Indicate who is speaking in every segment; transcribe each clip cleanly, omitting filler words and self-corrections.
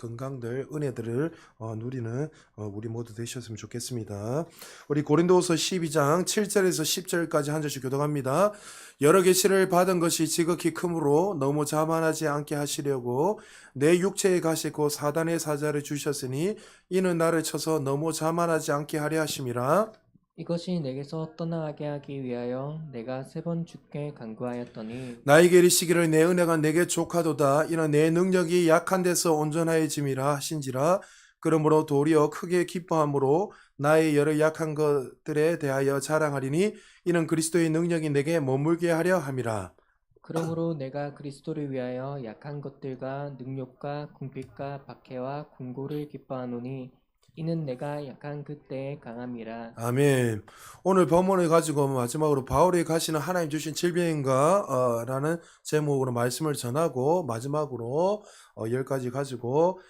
Speaker 1: 건강들 은혜들을 누리는 우리 모두 되셨으면 좋겠습니다. 우리 고린도후서 12장 7절에서 10절까지 한 절씩 교독합니다. 여러 계시를 받은 것이 지극히 크므로 너무 자만하지 않게 하시려고 내 육체에 가시고 사단의 사자를 주셨으니 이는 나를 쳐서 너무 자만하지 않게 하려 하심이라.
Speaker 2: 이것이 내게서 떠나가게 하기 위하여 내가 3번 주께 간구하였더니
Speaker 1: 나에게 이르시기를 내 은혜가 내게 족하도다. 이는 내 능력이 약한 데서 온전하여짐이라 하신지라. 그러므로 도리어 크게 기뻐함으로 나의 여러 약한 것들에 대하여 자랑하리니 이는 그리스도의 능력이 내게 머물게 하려 함이라.
Speaker 2: 그러므로 내가 그리스도를 위하여 약한 것들과 능욕과 궁핍과 박해와 궁고를 기뻐하노니 이는 내가 약한 그때의 강함이라.
Speaker 1: 아멘. 오늘 본문을 가지고 마지막으로 바울이 가시는 하나님 주신 질병인가 라는 제목으로 말씀을 전하고 마지막으로 10가지 가지고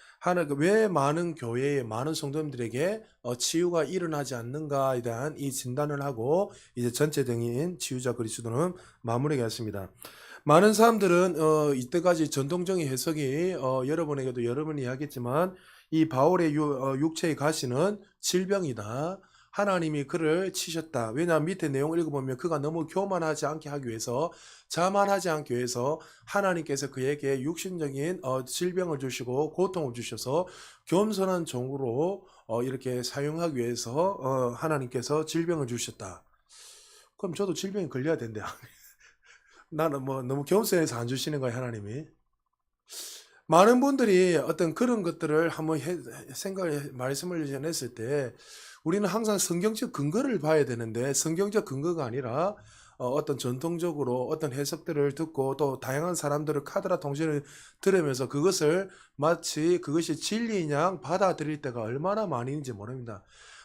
Speaker 1: 왜 많은 교회에 많은 성도님들에게 치유가 일어나지 않는가에 대한 이 진단을 하고 이제 전체적인 치유자 그리스도는 마무리하겠습니다. 많은 사람들은 이때까지 전통적인 해석이 여러분에게도 여러 번 이야기했지만 이 바울의 육체의 가시는 질병이다. 하나님이 그를 치셨다. 왜냐하면 밑에 내용을 읽어보면 그가 너무 교만하지 않게 하기 위해서 자만하지 않기 위해서 하나님께서 그에게 육신적인 질병을 주시고 고통을 주셔서 겸손한 종으로 이렇게 사용하기 위해서 하나님께서 질병을 주셨다. 그럼 저도 질병이 걸려야 된대. 나는 뭐 너무 겸손해서 안 주시는 거예요, 하나님이. 많은 분들이 어떤 그런 것들을 한번 말씀을 전했을 때 우리는 항상 성경적 근거를 봐야 되는데 성경적 근거가 아니라 어떤 전통적으로 어떤 해석들을 듣고 또 다양한 사람들의 카드라 통신을 들으면서 그것을 마치 그것이 진리인 양 받아들일 때가 얼마나 많이 있는지 모릅니다.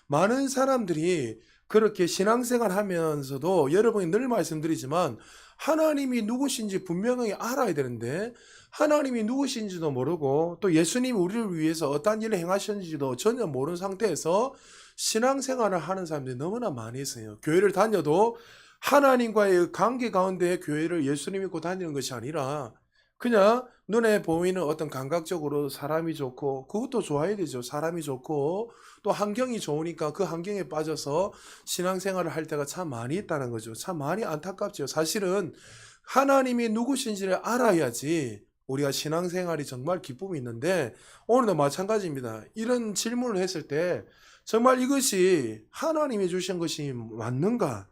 Speaker 1: 많은 사람들이 그렇게 신앙생활 하면서도 여러분이 늘 말씀드리지만 하나님이 누구신지 분명히 알아야 되는데 하나님이 누구신지도 모르고 또 예수님이 우리를 위해서 어떤 일을 행하셨는지도 전혀 모르는 상태에서 신앙생활을 하는 사람들이 너무나 많이 있어요. 교회를 다녀도 하나님과의 관계 가운데 교회를 예수님 믿고 다니는 것이 아니라 그냥 눈에 보이는 어떤 감각적으로 사람이 좋고 그것도 좋아야 되죠. 사람이 좋고 또 환경이 좋으니까 그 환경에 빠져서 신앙생활을 할 때가 참 많이 있다는 거죠. 참 많이 안타깝죠. 사실은 하나님이 누구신지를 알아야지 우리가 신앙생활이 정말 기쁨이 있는데 오늘도 마찬가지입니다. 이런 질문을 했을 때 정말 이것이 하나님이 주신 것이 맞는가?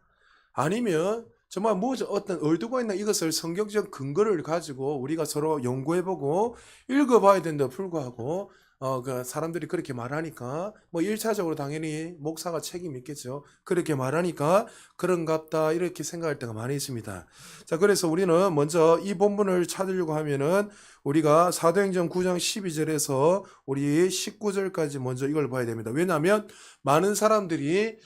Speaker 1: 아니면 정말 어떤 의도가 있나 이것을 성경적 근거를 가지고 우리가 서로 연구해보고 읽어봐야 된다 불구하고 그 사람들이 그렇게 말하니까 뭐 1차적으로 당연히 목사가 책임이 있겠죠. 그렇게 말하니까 그런갑다 이렇게 생각할 때가 많이 있습니다. 자, 그래서 우리는 먼저 이 본문을 찾으려고 하면은 우리가 사도행전 9장 12절에서 우리 19절까지 먼저 이걸 봐야 됩니다. 왜냐하면 많은 사람들이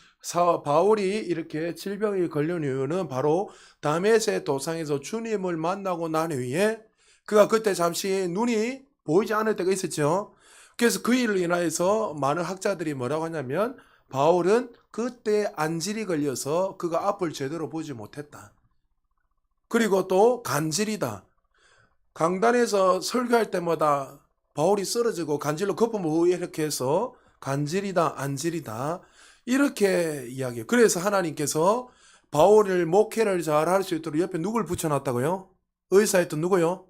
Speaker 1: 바울이 이렇게 질병에 걸린 이유는 바로 다메섹 도상에서 주님을 만나고 난 후에 그가 그때 잠시 눈이 보이지 않을 때가 있었죠. 그래서 그 일로 인하여서 많은 학자들이 뭐라고 하냐면 바울은 그때 안질이 걸려서 그가 앞을 제대로 보지 못했다. 그리고 또 간질이다. 강단에서 설교할 때마다 바울이 쓰러지고 간질로 거품을 이렇게 해서 간질이다, 안질이다. 이렇게 이야기해요. 그래서 하나님께서 바울을 목회를 잘 할 수 있도록 옆에 누굴 붙여놨다고요? 의사였던 누구요?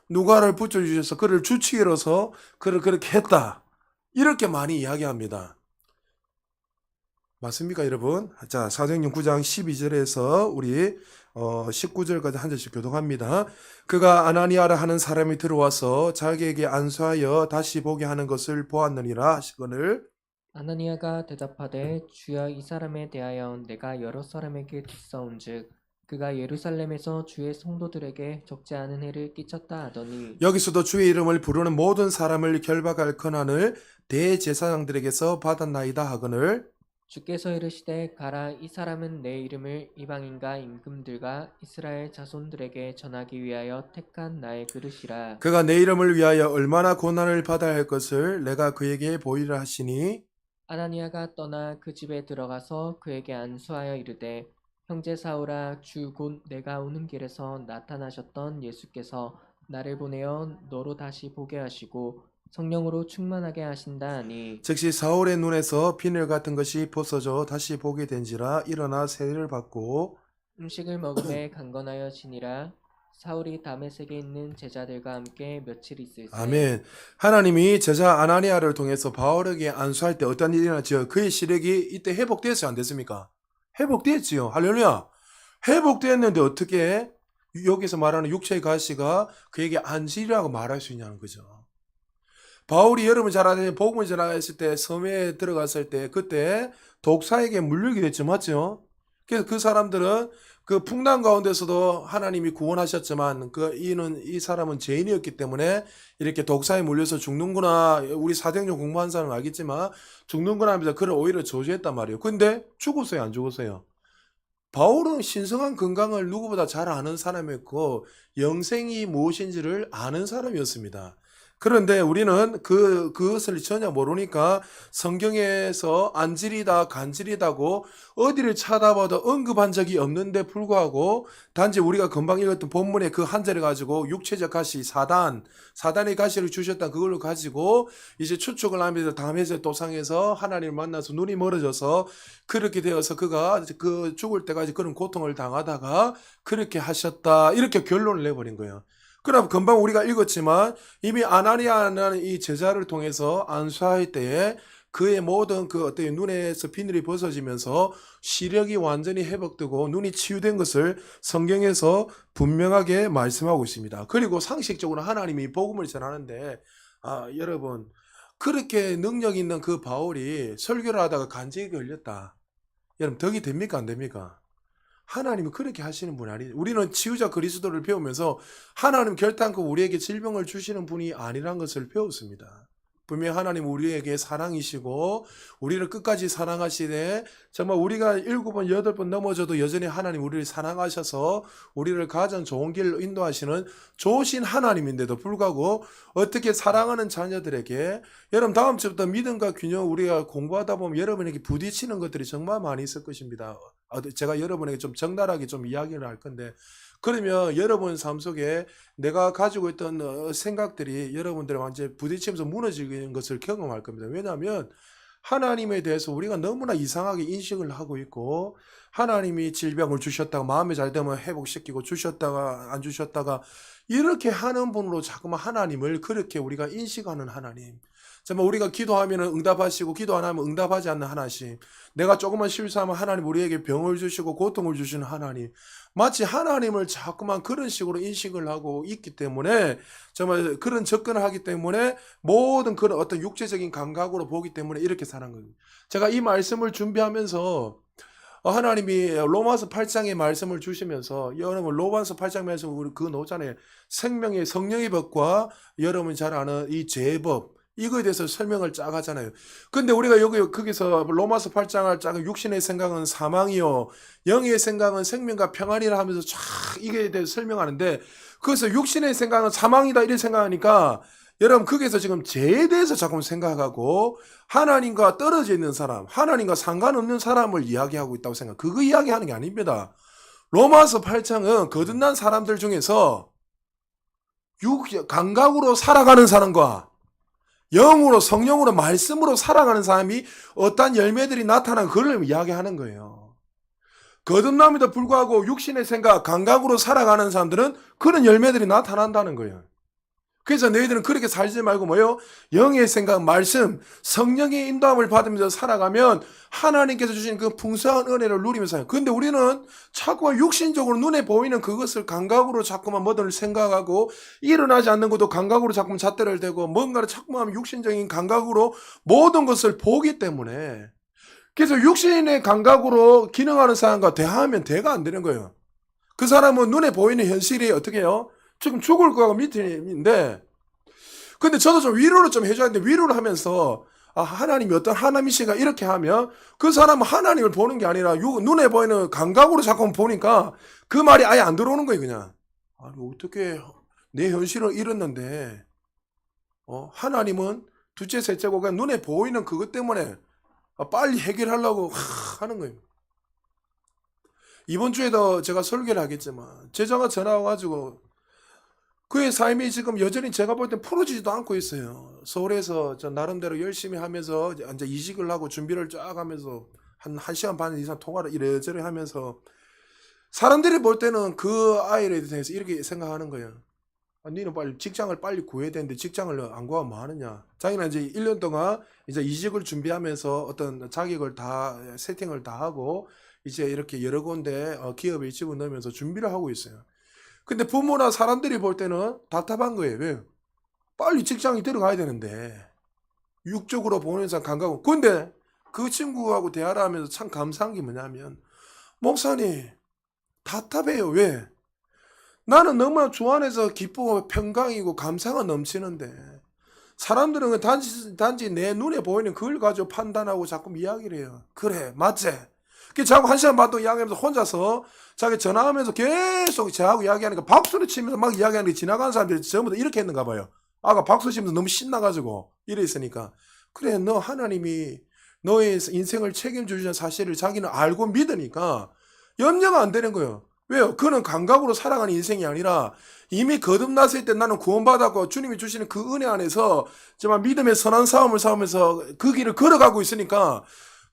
Speaker 1: 누가를 붙여주셔서 그를 주치의로서 그를 그렇게 했다. 이렇게 많이 이야기합니다. 맞습니까, 여러분? 자, 사도행전 9장 12절에서 우리 19절까지 한 절씩 교독합니다. 그가 아나니아라 하는 사람이 들어와서 자기에게 안수하여 다시 보게 하는 것을 보았느니라 하시거늘
Speaker 2: 아나니아가 대답하되 주여 이 사람에 대하여 내가 여러 사람에게 듣사온즉 그가 예루살렘에서 주의 성도들에게 적지 않은 해를 끼쳤다 하더니
Speaker 1: 여기서도 주의 이름을 부르는 모든 사람을 결박할 권한을 대제사장들에게서 받았나이다 하거늘
Speaker 2: 주께서 이르시되 가라 이 사람은 내 이름을 이방인과 임금들과 이스라엘 자손들에게 전하기 위하여 택한 나의 그릇이라.
Speaker 1: 그가 내 이름을 위하여 얼마나 고난을 받아야 할 것을 내가 그에게 보이라 하시니
Speaker 2: 아나니아가 떠나 그 집에 들어가서 그에게 안수하여 이르되 형제 사울아 주 곧 내가 오는 길에서 나타나셨던 예수께서 나를 보내어 너로 다시 보게 하시고 성령으로 충만하게 하신다 하니
Speaker 1: 즉시 사울의 눈에서 비늘 같은 것이 벗어져 다시 보게 된지라 일어나 세례를 받고
Speaker 2: 음식을 먹음에 강건하여 지니라. 사울이 다메섹에 있는 제자들과 함께 며칠 있을새
Speaker 1: 아멘. 하나님이 제자 아나니아를 통해서 바울에게 안수할 때 어떤 일이 일어났지요? 그의 시력이 이때 회복됐어요, 안 됐습니까? 회복됐지요. 할렐루야. 회복됐는데 어떻게 여기서 말하는 육체의 가시가 그에게 안질이라고 말할 수 있냐는 거죠. 바울이 여러분 잘 아는 복음을 전하였을 때 섬에 들어갔을 때 그때 독사에게 물리게 됐죠, 맞죠? 그래서 그 사람들은 그 풍랑 가운데서도 하나님이 구원하셨지만 이 사람은 죄인이었기 때문에 이렇게 독사에 물려서 죽는구나. 우리 사도행전 공부한 사람은 알겠지만 죽는구나 하면서 그를 오히려 저주했단 말이에요. 근데 죽었어요, 안 죽었어요? 바울은 신성한 건강을 누구보다 잘 아는 사람이었고 영생이 무엇인지를 아는 사람이었습니다. 그런데 우리는 그것을 전혀 모르니까 성경에서 안질이다 간질이다고 어디를 찾아봐도 언급한 적이 없는데 불구하고 단지 우리가 금방 읽었던 본문의 그 한 절을 가지고 육체적 가시 사단의 가시를 주셨다 그걸로 가지고 이제 추측을 하면서 다메섹 도상에서 하나님을 만나서 눈이 멀어져서 그렇게 되어서 그가 그 죽을 때까지 그런 고통을 당하다가 그렇게 하셨다 이렇게 결론을 내버린 거예요. 그럼 금방 우리가 읽었지만 이미 아나니아는 이 제자를 통해서 안수할 때에 그의 모든 그 어떤 눈에서 비늘이 벗어지면서 시력이 완전히 회복되고 눈이 치유된 것을 성경에서 분명하게 말씀하고 있습니다. 그리고 상식적으로 하나님이 복음을 전하는데 여러분 그렇게 능력 있는 그 바울이 설교를 하다가 간질이 걸렸다. 여러분 덕이 됩니까 안 됩니까? 하나님은 그렇게 하시는 분이 아니에요. 우리는 치유자 그리스도를 배우면서 하나님 결단코 우리에게 질병을 주시는 분이 아니란 것을 배웠습니다. 분명히 하나님 우리에게 사랑이시고 우리를 끝까지 사랑하시되 정말 우리가 7번 8번 넘어져도 여전히 하나님 우리를 사랑하셔서 우리를 가장 좋은 길로 인도하시는 좋으신 하나님인데도 불구하고 어떻게 사랑하는 자녀들에게 여러분 다음 주부터 믿음과 균형 우리가 공부하다 보면 여러분에게 부딪히는 것들이 정말 많이 있을 것입니다. 제가 여러분에게 좀 적나라하게 좀 이야기를 할 건데 그러면 여러분 삶 속에 내가 가지고 있던 생각들이 여러분들 완전 부딪히면서 무너지는 것을 경험할 겁니다. 왜냐하면 하나님에 대해서 우리가 너무나 이상하게 인식을 하고 있고 하나님이 질병을 주셨다가 마음에 잘 되면 회복시키고 주셨다가 안 주셨다가 이렇게 하는 분으로 자꾸만 하나님을 그렇게 우리가 인식하는 하나님. 정말 우리가 기도하면 응답하시고 기도 안 하면 응답하지 않는 하나님. 내가 조금만 실수하면 하나님 우리에게 병을 주시고 고통을 주시는 하나님. 마치 하나님을 자꾸만 그런 식으로 인식을 하고 있기 때문에 정말 그런 접근을 하기 때문에 모든 그런 어떤 육체적인 감각으로 보기 때문에 이렇게 사는 거예요. 제가 이 말씀을 준비하면서 하나님이 로마서 8장의 말씀을 주시면서 여러분 로마서 8장 말씀 우리 그거 나오잖아요. 생명의 성령의 법과 여러분 잘 아는 이 죄의 법 이거에 대해서 설명을 쫙 하잖아요. 근데 우리가 거기서 로마서 8장을 쫙 육신의 생각은 사망이요 영의 생각은 생명과 평안이라 하면서 쫙 이게 대해서 설명하는데 그래서 육신의 생각은 사망이다 이렇게 생각하니까 여러분 거기서 지금 죄에 대해서 자꾸 생각하고 하나님과 떨어져 있는 사람 하나님과 상관없는 사람을 이야기하고 있다고 생각 그거 이야기하는 게 아닙니다. 로마서 8장은 거듭난 사람들 중에서 감각으로 살아가는 사람과 영으로 성령으로 말씀으로 살아가는 사람이 어떠한 열매들이 나타나는 그걸 이야기하는 거예요. 거듭남에도 불구하고 육신의 생각, 감각으로 살아가는 사람들은 그런 열매들이 나타난다는 거예요. 그래서 너희들은 그렇게 살지 말고 뭐요? 영의 생각, 말씀, 성령의 인도함을 받으면서 살아가면 하나님께서 주신 그 풍성한 은혜를 누리면서 살아요. 그런데 우리는 자꾸만 육신적으로 눈에 보이는 그것을 감각으로 자꾸만 뭐든을 생각하고 일어나지 않는 것도 감각으로 자꾸만 잣대를 대고 뭔가를 자꾸만 육신적인 감각으로 모든 것을 보기 때문에 그래서 육신의 감각으로 기능하는 사람과 대화하면 대가 안 되는 거예요. 그 사람은 눈에 보이는 현실이 어떻게 해요? 지금 죽을 거하고 밑인데 근데 저도 좀 위로를 좀 해줘야 되는데 위로를 하면서 하나님이 어떤 하나님이신가 이렇게 하면 그 사람은 하나님을 보는 게 아니라 눈에 보이는 감각으로 자꾸 보니까 그 말이 아예 안 들어오는 거예요 그냥. 아니 어떻게 내 현실을 잃었는데 하나님은 둘째 셋째고 그냥 눈에 보이는 그것 때문에 빨리 해결하려고 하는 거예요. 이번 주에도 제가 설교를 하겠지만 제자가 전화 와가지고 그의 삶이 지금 여전히 제가 볼 땐 풀어지지도 않고 있어요. 서울에서 저 나름대로 열심히 하면서 이제 이직을 하고 준비를 쫙 하면서 한 1시간 반 이상 통화를 이래저래 하면서 사람들이 볼 때는 그 아이에 대해서 이렇게 생각하는 거예요. 아, 니는 빨리 직장을 빨리 구해야 되는데 직장을 안 구하면 뭐 하느냐. 자기는 이제 1년 동안 이제 이직을 준비하면서 어떤 자격을 다 세팅을 다 하고 이제 이렇게 여러 군데 기업에 집어넣으면서 준비를 하고 있어요. 근데 부모나 사람들이 볼 때는 답답한 거예요. 왜? 빨리 직장이 들어가야 되는데 육적으로 보는 사람 감각은. 근데 그 친구하고 대화를 하면서 참 감사한 게 뭐냐면 목사님 답답해요. 왜? 나는 너무나 주 안에서 기쁘고 평강이고 감사가 넘치는데 사람들은 단지 내 눈에 보이는 그걸 가지고 판단하고 자꾸 이야기를 해요. 그래 맞지? 그 자꾸 1시간 반 동안 이야기하면서 혼자서 자기 전화하면서 계속 저하고 이야기하니까 박수를 치면서 막 이야기하는 게 지나가는 사람들이 전부 다 이렇게 했는가 봐요. 아까 박수 치면서 너무 신나가지고 이래 있으니까 그래 너 하나님이 너의 인생을 책임져 주신 사실을 자기는 알고 믿으니까 염려가 안 되는 거예요. 왜요? 그는 감각으로 살아가는 인생이 아니라 이미 거듭났을 때 나는 구원받았고 주님이 주시는 그 은혜 안에서 정말 믿음의 선한 싸움을 싸우면서 그 길을 걸어가고 있으니까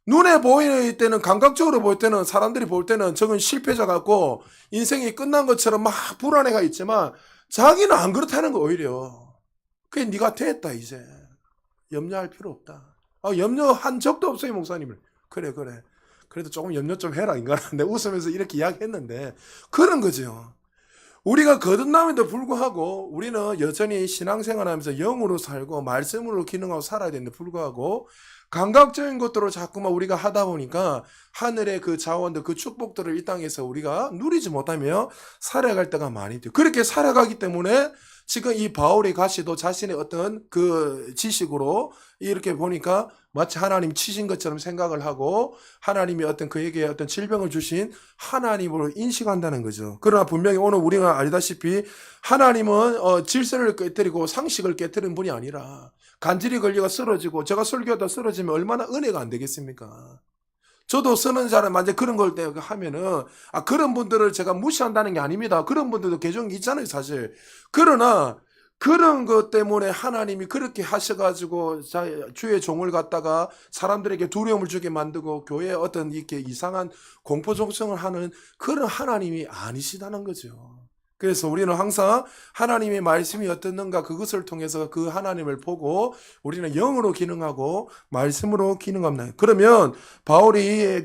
Speaker 1: 눈에 보일 때는 감각적으로 볼 때는 사람들이 볼 때는 저건 실패자 같고 인생이 끝난 것처럼 막 불안해가 있지만 자기는 안 그렇다는 거 오히려. 그게 네가 됐다 이제. 염려할 필요 없다. 염려한 적도 없어요 목사님을. 그래. 그래도 조금 염려 좀 해라 인간아. 내가 웃으면서 이렇게 이야기했는데 그런 거죠. 우리가 거듭남에도 불구하고 우리는 여전히 신앙생활하면서 영으로 살고 말씀으로 기능하고 살아야 되는데 불구하고 감각적인 것들을 자꾸만 우리가 하다 보니까 하늘의 그 자원들 그 축복들을 이 땅에서 우리가 누리지 못하며 살아갈 때가 많이 돼요. 그렇게 살아가기 때문에 지금 이 바울의 가시도 자신의 어떤 그 지식으로 이렇게 보니까 마치 하나님 치신 것처럼 생각을 하고 하나님이 어떤 그에게 어떤 질병을 주신 하나님으로 인식한다는 거죠. 그러나 분명히 오늘 우리가 알다시피 하나님은 질서를 깨뜨리고 상식을 깨뜨리는 분이 아니라 간질이 걸려가 쓰러지고 제가 설교하다 쓰러지면 얼마나 은혜가 안 되겠습니까? 저도 쓰는 사람 만약 그런 걸 하면은 그런 분들을 제가 무시한다는 게 아닙니다. 그런 분들도 계정 있잖아요 사실. 그러나 그런 것 때문에 하나님이 그렇게 하셔가지고 주의 종을 갖다가 사람들에게 두려움을 주게 만들고 교회에 어떤 이렇게 이상한 공포 정성을 하는 그런 하나님이 아니시다는 거죠. 그래서 우리는 항상 하나님의 말씀이 어떻는가 그것을 통해서 그 하나님을 보고 우리는 영으로 기능하고 말씀으로 기능합니다. 그러면 바울이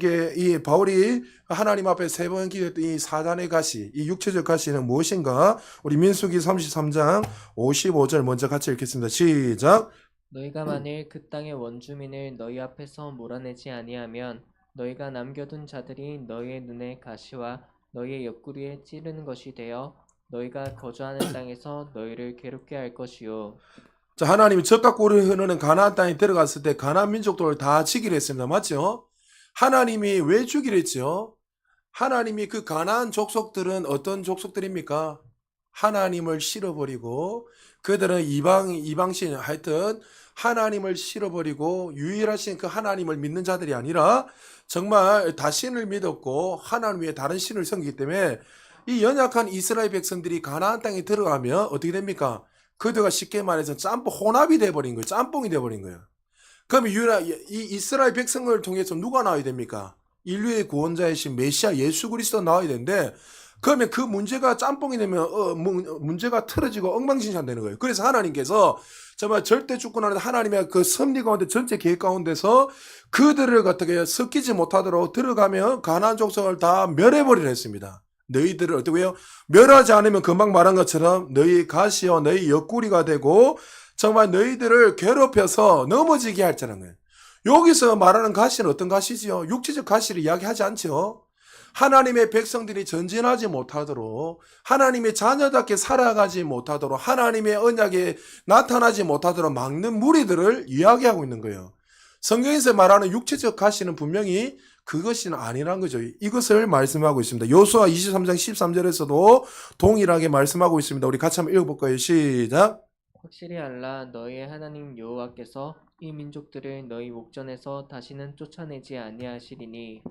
Speaker 1: 하나님 앞에 세 번 기도했던 이 사단의 가시, 이 육체적 가시는 무엇인가? 우리 민수기 33장 55절 먼저 같이 읽겠습니다. 시작.
Speaker 2: 너희가 만일 그 땅의 원주민을 너희 앞에서 몰아내지 아니하면 너희가 남겨둔 자들이 너희의 눈에 가시와 너희의 옆구리에 찌르는 것이 되어 너희가 거주하는 땅에서 너희를 괴롭게 할 것이요.
Speaker 1: 자, 하나님이 젖과 꿀이 흐르는 가나안 땅에 들어갔을 때 가나안 민족들을 다 치기로 했습니다. 맞죠? 하나님이 왜 주기로 했죠? 하나님이 그 가나안 족속들은 어떤 족속들입니까? 하나님을 싫어버리고 그들은 이방신 하여튼 하나님을 싫어버리고 유일하신 그 하나님을 믿는 자들이 아니라 정말 다신을 믿었고 하나님 외에 다른 신을 섬기기 때문에 이 연약한 이스라엘 백성들이 가나안 땅에 들어가면 어떻게 됩니까? 그들과 쉽게 말해서 혼합이 돼버린 거예요. 짬뽕이 돼버린 거예요. 그럼 이 이스라엘 백성을 통해서 누가 나와야 됩니까? 인류의 구원자이신 메시아 예수 그리스도 나와야 되는데 그러면 그 문제가 짬뽕이 되면 문제가 틀어지고 엉망진창 되는 거예요. 그래서 하나님께서 정말 절대 주권하는 하나님의 그 섭리 가운데 전체 계획 가운데서 그들을 어떻게 섞이지 못하도록 들어가면 가나안 족속을 다 멸해버리려 했습니다. 너희들을 어떻게 해요? 멸하지 않으면 금방 말한 것처럼 너희 가시와 너희 옆구리가 되고 정말 너희들을 괴롭혀서 넘어지게 할 자라는 거예요. 여기서 말하는 가시는 어떤 가시지요? 육체적 가시를 이야기하지 않죠. 하나님의 백성들이 전진하지 못하도록 하나님의 자녀답게 살아가지 못하도록 하나님의 언약에 나타나지 못하도록 막는 무리들을 이야기하고 있는 거예요. 성경에서 말하는 육체적 가시는 분명히 그것이 아니란 거죠. 이것을 말씀하고 있습니다. 요수아 23장 13절에서도 동일하게 말씀하고 있습니다. 우리 같이 한번 읽어볼까요? 시작.
Speaker 2: 확실히 알라 너희의 하나님 여호와께서 이 민족들을 너희 목전에서 다시는 쫓아내지 아니하시리니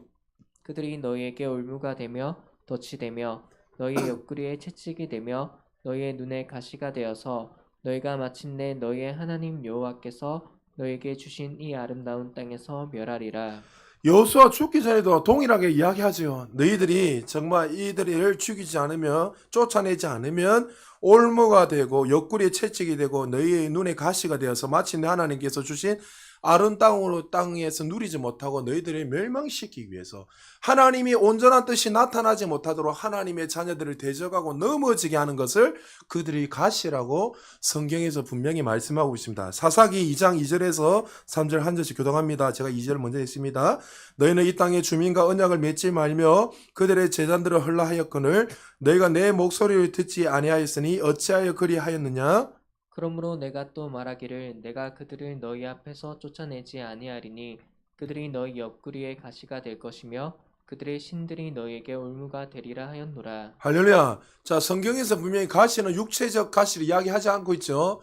Speaker 2: 그들이 너희에게 올무가 되며 덫이 되며 너희 옆구리에 채찍이 되며 너희의 눈에 가시가 되어서 너희가 마침내 너희의 하나님 여호와께서 너희에게 주신 이 아름다운 땅에서 멸하리라.
Speaker 1: 여호수아 죽기 전에도 동일하게 이야기하죠. 너희들이 정말 이들을 죽이지 않으면, 쫓아내지 않으면 올무가 되고 옆구리에 채찍이 되고 너희의 눈에 가시가 되어서 마침내 하나님께서 주신 아름다운 땅에서 누리지 못하고 너희들을 멸망시키기 위해서 하나님이 온전한 뜻이 나타나지 못하도록 하나님의 자녀들을 대적하고 넘어지게 하는 것을 그들이 가시라고 성경에서 분명히 말씀하고 있습니다. 사사기 2장 2절에서 3절 한 절씩 교독합니다. 제가 2절 먼저 했습니다. 너희는 이 땅의 주민과 언약을 맺지 말며 그들의 재단들을 헐라하였거늘 너희가 내 목소리를 듣지 아니하였으니 어찌하여 그리하였느냐?
Speaker 2: 그러므로 내가 또 말하기를 내가 그들을 너희 앞에서 쫓아내지 아니하리니 그들이 너희 옆구리에 가시가 될 것이며 그들의 신들이 너희에게 올무가 되리라 하였노라.
Speaker 1: 할렐루야. 자, 성경에서 분명히 가시는 육체적 가시를 이야기하지 않고 있죠.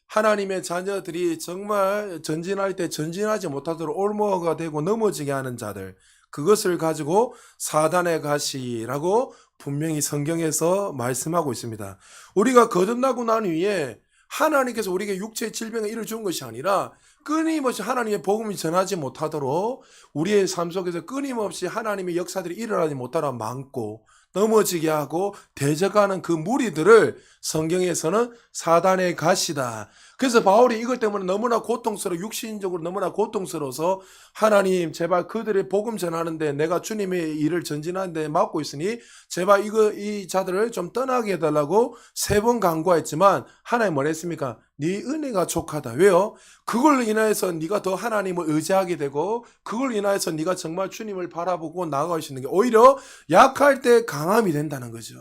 Speaker 1: 하나님의 자녀들이 정말 전진할 때 전진하지 못하도록 올무가 되고 넘어지게 하는 자들, 그것을 가지고 사단의 가시라고 분명히 성경에서 말씀하고 있습니다. 우리가 거듭나고 난 후에 하나님께서 우리에게 육체의 질병에 이를 준 것이 아니라 끊임없이 하나님의 복음이 전하지 못하도록 우리의 삶 속에서 끊임없이 하나님의 역사들이 일어나지 못하도록 막고 넘어지게 하고 대적하는 그 무리들을 성경에서는 사단의 가시다. 그래서 바울이 이것 때문에 너무나 고통스러워, 육신적으로 너무나 고통스러워서 하나님 제발 그들의 복음 전하는데 내가 주님의 일을 전진하는데 맡고 있으니 제발 이 자들을 좀 떠나게 해달라고 3번 간구했지만 하나님 뭐라 했습니까? 네 은혜가 족하다. 왜요? 그걸 인하여서 네가 더 하나님을 의지하게 되고 그걸 인하여서 네가 정말 주님을 바라보고 나아갈 수 있는 게 오히려 약할 때 강함이 된다는 거죠.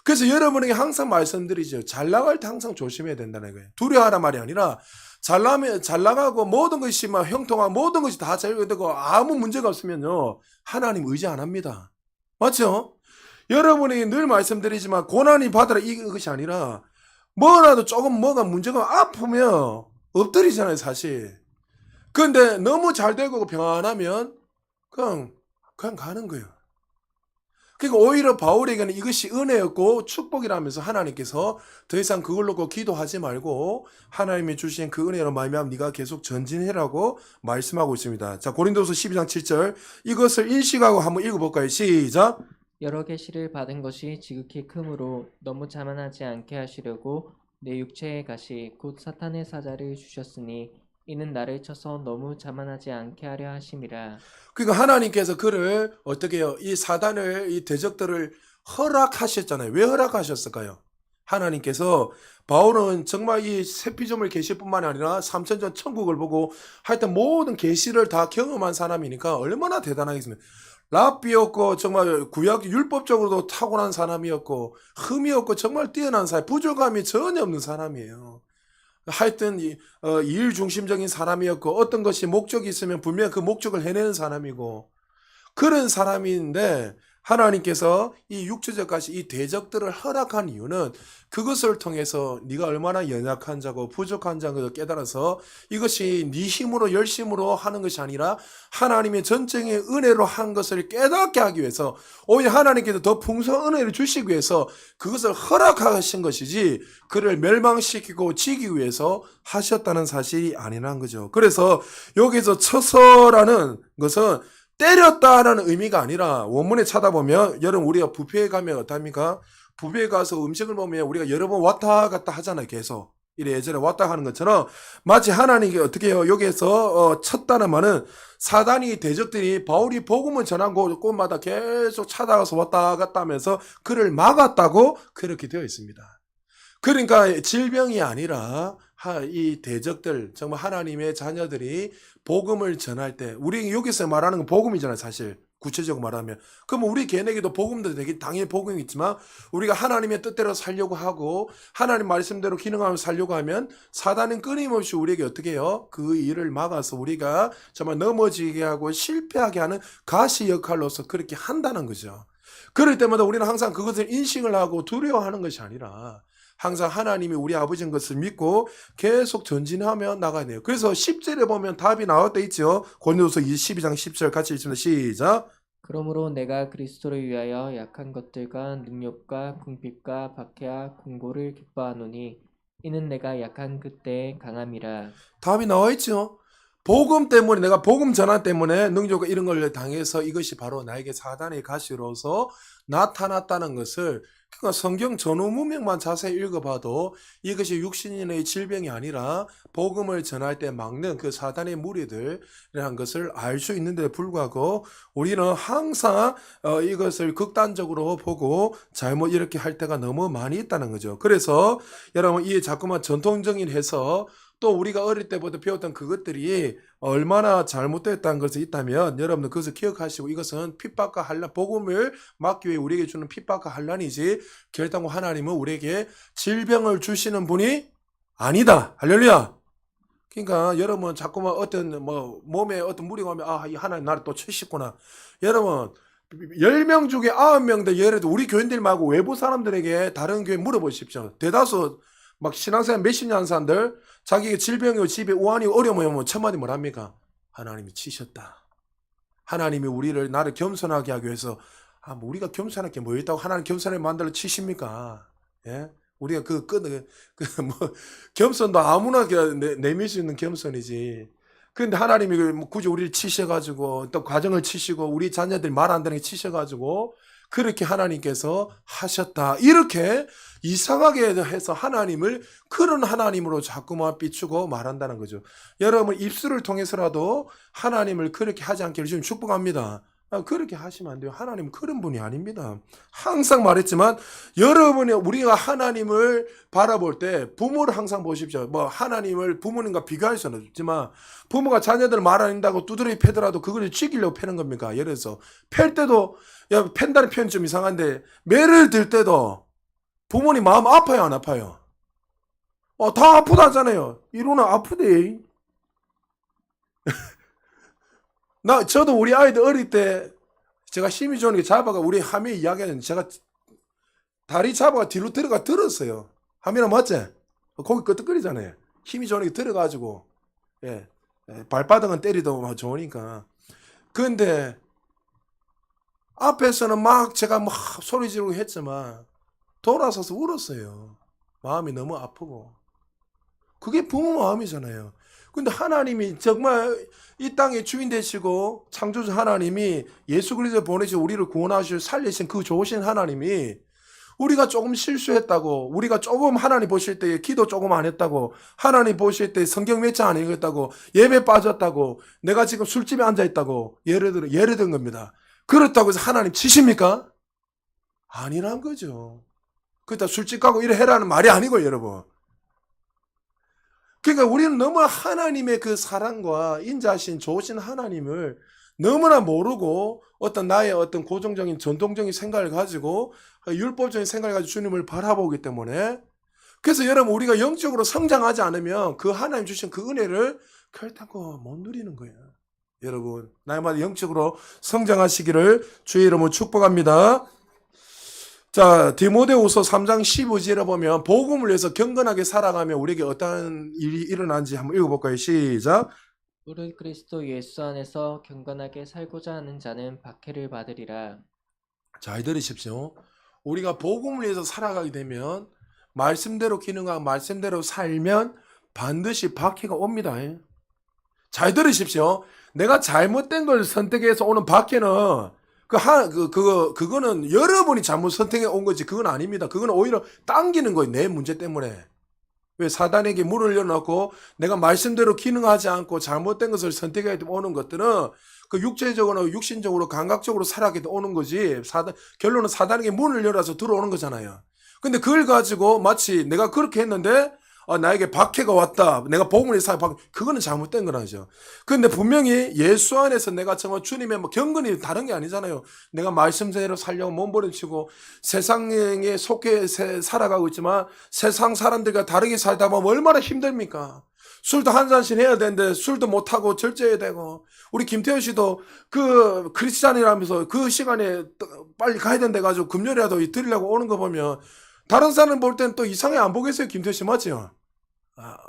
Speaker 1: 그래서 여러분에게 항상 말씀드리죠. 잘 나갈 때 항상 조심해야 된다는 거예요. 두려워하란 말이 아니라 잘 나가고 모든 것이 막 형통하고 모든 것이 다 잘 되고 아무 문제가 없으면요. 하나님 의지 안 합니다. 맞죠? 여러분에게 늘 말씀드리지만 고난이 받으라 이것이 아니라 뭐라도 조금 뭐가 문제가 아프면 엎드리잖아요, 사실. 그런데 너무 잘 되고 평안하면 그냥 가는 거예요. 그러니까 오히려 바울에게는 이것이 은혜였고 축복이라면서 하나님께서 더 이상 그걸 놓고 기도하지 말고 하나님이 주신 그 은혜로 말미암아 네가 계속 전진해라고 말씀하고 있습니다. 자, 고린도서 12장 7절 이것을 인식하고 한번 읽어볼까요? 시작.
Speaker 2: 여러 계시를 받은 것이 지극히 크므로 너무 자만하지 않게 하시려고 내 육체의 가시 곧 사탄의 사자를 주셨으니 이는 나를 쳐서 너무 자만하지 않게 하려 하심이라.
Speaker 1: 그러니까 하나님께서 그를 어떻게 해요? 이 사단을, 이 대적들을 허락하셨잖아요. 왜 허락하셨을까요? 하나님께서 바울은 정말 이 세피점을 계실 뿐만 아니라 3000전 천국을 보고 하여튼 모든 계시를 다 경험한 사람이니까 얼마나 대단하겠습니까? 랍비였고 정말 구약 율법적으로도 탁월한 사람이었고 흠이 없고 정말 뛰어난 사람, 부족함이 전혀 없는 사람이에요. 하여튼 일 중심적인 사람이었고 어떤 것이 목적이 있으면 분명히 그 목적을 해내는 사람이고 그런 사람인데 하나님께서 이 육체적 가시 이 대적들을 허락한 이유는 그것을 통해서 네가 얼마나 연약한 자고 부족한 자고 깨달아서 이것이 네 힘으로 열심으로 하는 것이 아니라 하나님의 전적인 은혜로 한 것을 깨닫게 하기 위해서 오히려 하나님께서 더 풍성한 은혜를 주시기 위해서 그것을 허락하신 것이지 그를 멸망시키고 지기 위해서 하셨다는 사실이 아니라는 거죠. 그래서 여기서 처서라는 것은 때렸다라는 의미가 아니라 원문에 찾아보면 여러분 우리가 뷔페에 가면 어떻습니까? 뷔페에 가서 음식을 먹으면 우리가 여러 번 왔다 갔다 하잖아요. 계속. 이래 예전에 왔다 하는 것처럼 마치 하나님이 어떻게 해요? 여기에서 쳤다는 말은 사단이 대적들이 바울이 복음을 전한 곳마다 계속 찾아가서 왔다 갔다 하면서 그를 막았다고 그렇게 되어 있습니다. 그러니까 질병이 아니라 이 대적들 정말 하나님의 자녀들이 복음을 전할 때 우리 여기서 말하는 건 복음이잖아요. 사실 구체적으로 말하면 그러면 우리 개인에게도 복음도 되게 당연히 복음이 있지만 우리가 하나님의 뜻대로 살려고 하고 하나님 말씀대로 기능하며 살려고 하면 사단은 끊임없이 우리에게 어떻게 해요? 그 일을 막아서 우리가 정말 넘어지게 하고 실패하게 하는 가시 역할로서 그렇게 한다는 거죠. 그럴 때마다 우리는 항상 그것을 인식을 하고 두려워하는 것이 아니라 항상 하나님이 우리 아버지인 것을 믿고 계속 전진하며 나가야 돼요. 그래서 10절에 보면 답이 나올 때 있죠. 고린도서 12장 10절 같이 읽습니다. 시작.
Speaker 2: 그러므로 내가 그리스도를 위하여 약한 것들과 능력과 궁핍과 박해와 공고를 기뻐하노니 이는 내가 약한 그때의 강함이라.
Speaker 1: 답이 나와 있죠. 복음 때문에 내가 복음 전환 때문에 능력과 이런 걸 당해서 이것이 바로 나에게 사단의 가시로서 나타났다는 것을 그러니까 성경 전후 문맥만 자세히 읽어봐도 이것이 육신인의 질병이 아니라 복음을 전할 때 막는 그 사단의 무리들이라는 것을 알 수 있는데 불구하고 우리는 항상 이것을 극단적으로 보고 잘못 이렇게 할 때가 너무 많이 있다는 거죠. 그래서 여러분 이 자꾸만 전통적인 해서 또 우리가 어릴 때부터 배웠던 그것들이 얼마나 잘못됐다는 것이 있다면 여러분들 그것을 기억하시고 이것은 핍박과 환난, 복음을 막기 위해 우리에게 주는 핍박과 환난이지 결단코 하나님은 우리에게 질병을 주시는 분이 아니다. 할렐루야. 그러니까 여러분 자꾸만 어떤 뭐 몸에 어떤 무리가 오면 이 하나님 나를 또 치시구나. 여러분 10명 중에 9명도 예를 들어 우리 교인들 말고 외부 사람들에게 다른 교회 물어보십시오. 대다수 막 신앙생활 몇십 년 한 사람들 자기가 질병이고 집에 우환이 어려움이 오면 첫 마디 뭐랍니까? 하나님이 치셨다. 하나님이 우리를 나를 겸손하게 하기 위해서 뭐 우리가 겸손할 게 뭐 있다고 하나님 겸손하게 만들어 치십니까? 예? 우리가 뭐 겸손도 아무나 내밀 수 있는 겸손이지. 그런데 하나님이 뭐 굳이 우리를 치셔가지고 또 과정을 치시고 우리 자녀들이 말 안 되는 게 치셔가지고 그렇게 하나님께서 하셨다. 이렇게 이상하게 해서 하나님을 그런 하나님으로 자꾸만 비추고 말한다는 거죠. 여러분 입술을 통해서라도 하나님을 그렇게 하지 않기를 지금 축복합니다. 그렇게 하시면 안 돼요. 하나님은 그런 분이 아닙니다. 항상 말했지만 여러분이 우리가 하나님을 바라볼 때 부모를 항상 보십시오. 뭐 하나님을 부모님과 비교할 수는 없지만 부모가 자녀들 말 안 한다고 두드러기 패더라도 그걸 지키려고 패는 겁니까? 예를 들어서 팰 때도 팬다는 표현이 좀 이상한데 매를 들 때도 부모님 마음 아파요 안 아파요? 다 아프다잖아요. 이로는 아프대. 저도 우리 아이들 어릴 때 제가 힘이 좋은 게 잡아가 우리 하미 이야기하는 제가 다리 잡아가 뒤로 들었어요. 하미나 맞지? 거기 끄덕거리잖아요. 힘이 좋은 게 들어가지고 발바닥은 때리도 좋으니까. 근데 앞에서는 막 제가 막 소리 지르고 했지만 돌아서서 울었어요. 마음이 너무 아프고. 그게 부모 마음이잖아요. 근데 하나님이 정말 이 땅의 주인 되시고 창조주 하나님이 예수 그리스도 보내시고 우리를 구원하시고 살리신 그 좋으신 하나님이 우리가 조금 실수했다고 우리가 조금 하나님 보실 때 기도 조금 안 했다고 하나님 보실 때 성경 몇 장 안 읽었다고 예배 빠졌다고 내가 지금 술집에 앉아있다고 예를 든 겁니다. 그렇다고 해서 하나님 치십니까? 아니란 거죠. 그렇다 술집 가고 이래 해라는 말이 아니고 여러분. 그러니까 우리는 너무 하나님의 그 사랑과 인자하신 좋으신 하나님을 너무나 모르고 어떤 나의 어떤 고정적인 전통적인 생각을 가지고 율법적인 생각을 가지고 주님을 바라보기 때문에 그래서 여러분 우리가 영적으로 성장하지 않으면 그 하나님 주신 그 은혜를 결단코 못 누리는 거예요. 여러분 날마다 영적으로 성장하시기를 주의 이름으로 축복합니다. 자, 디모데후서 3장 15절에 보면 복음을 위해서 경건하게 살아가면 우리에게 어떠한 일이 일어나는지 한번 읽어볼까요? 시작.
Speaker 2: 무릇 그리스도 예수 안에서 경건하게 살고자 하는 자는 박해를 받으리라.
Speaker 1: 잘 들으십시오. 우리가 복음을 위해서 살아가게 되면 말씀대로 기능하고 말씀대로 살면 반드시 박해가 옵니다. 잘 들으십시오. 내가 잘못된 걸 선택해서 오는 박해는 그거는 여러분이 잘못 선택해 온 거지 그건 아닙니다. 그건 오히려 당기는 거예요. 내 문제 때문에. 왜 사단에게 문을 열어놓고 내가 말씀대로 기능하지 않고 잘못된 것을 선택해 오는 것들은 그 육체적으로 육신적으로 감각적으로 살아게 오는 거지 결론은 사단에게 문을 열어서 들어오는 거잖아요. 근데 그걸 가지고 마치 내가 그렇게 했는데 나에게 박해가 왔다. 내가 복음을 위해서 그거는 잘못된 거라죠. 그런데 분명히 예수 안에서 내가 정말 주님의 경건이 다른 게 아니잖아요. 내가 말씀대로 살려고 몸부림치고 세상에 속해 살아가고 있지만 세상 사람들과 다르게 살다 보면 얼마나 힘듭니까? 술도 한 잔씩 해야 되는데 술도 못하고 절제해야 되고 우리 김태현 씨도 그 크리스찬이라면서 그 시간에 빨리 가야 된다 가지고 금요일이라도 드리려고 오는 거 보면 다른 사람 볼 땐 또 이상하게 안 보겠어요. 김태현 씨 맞죠?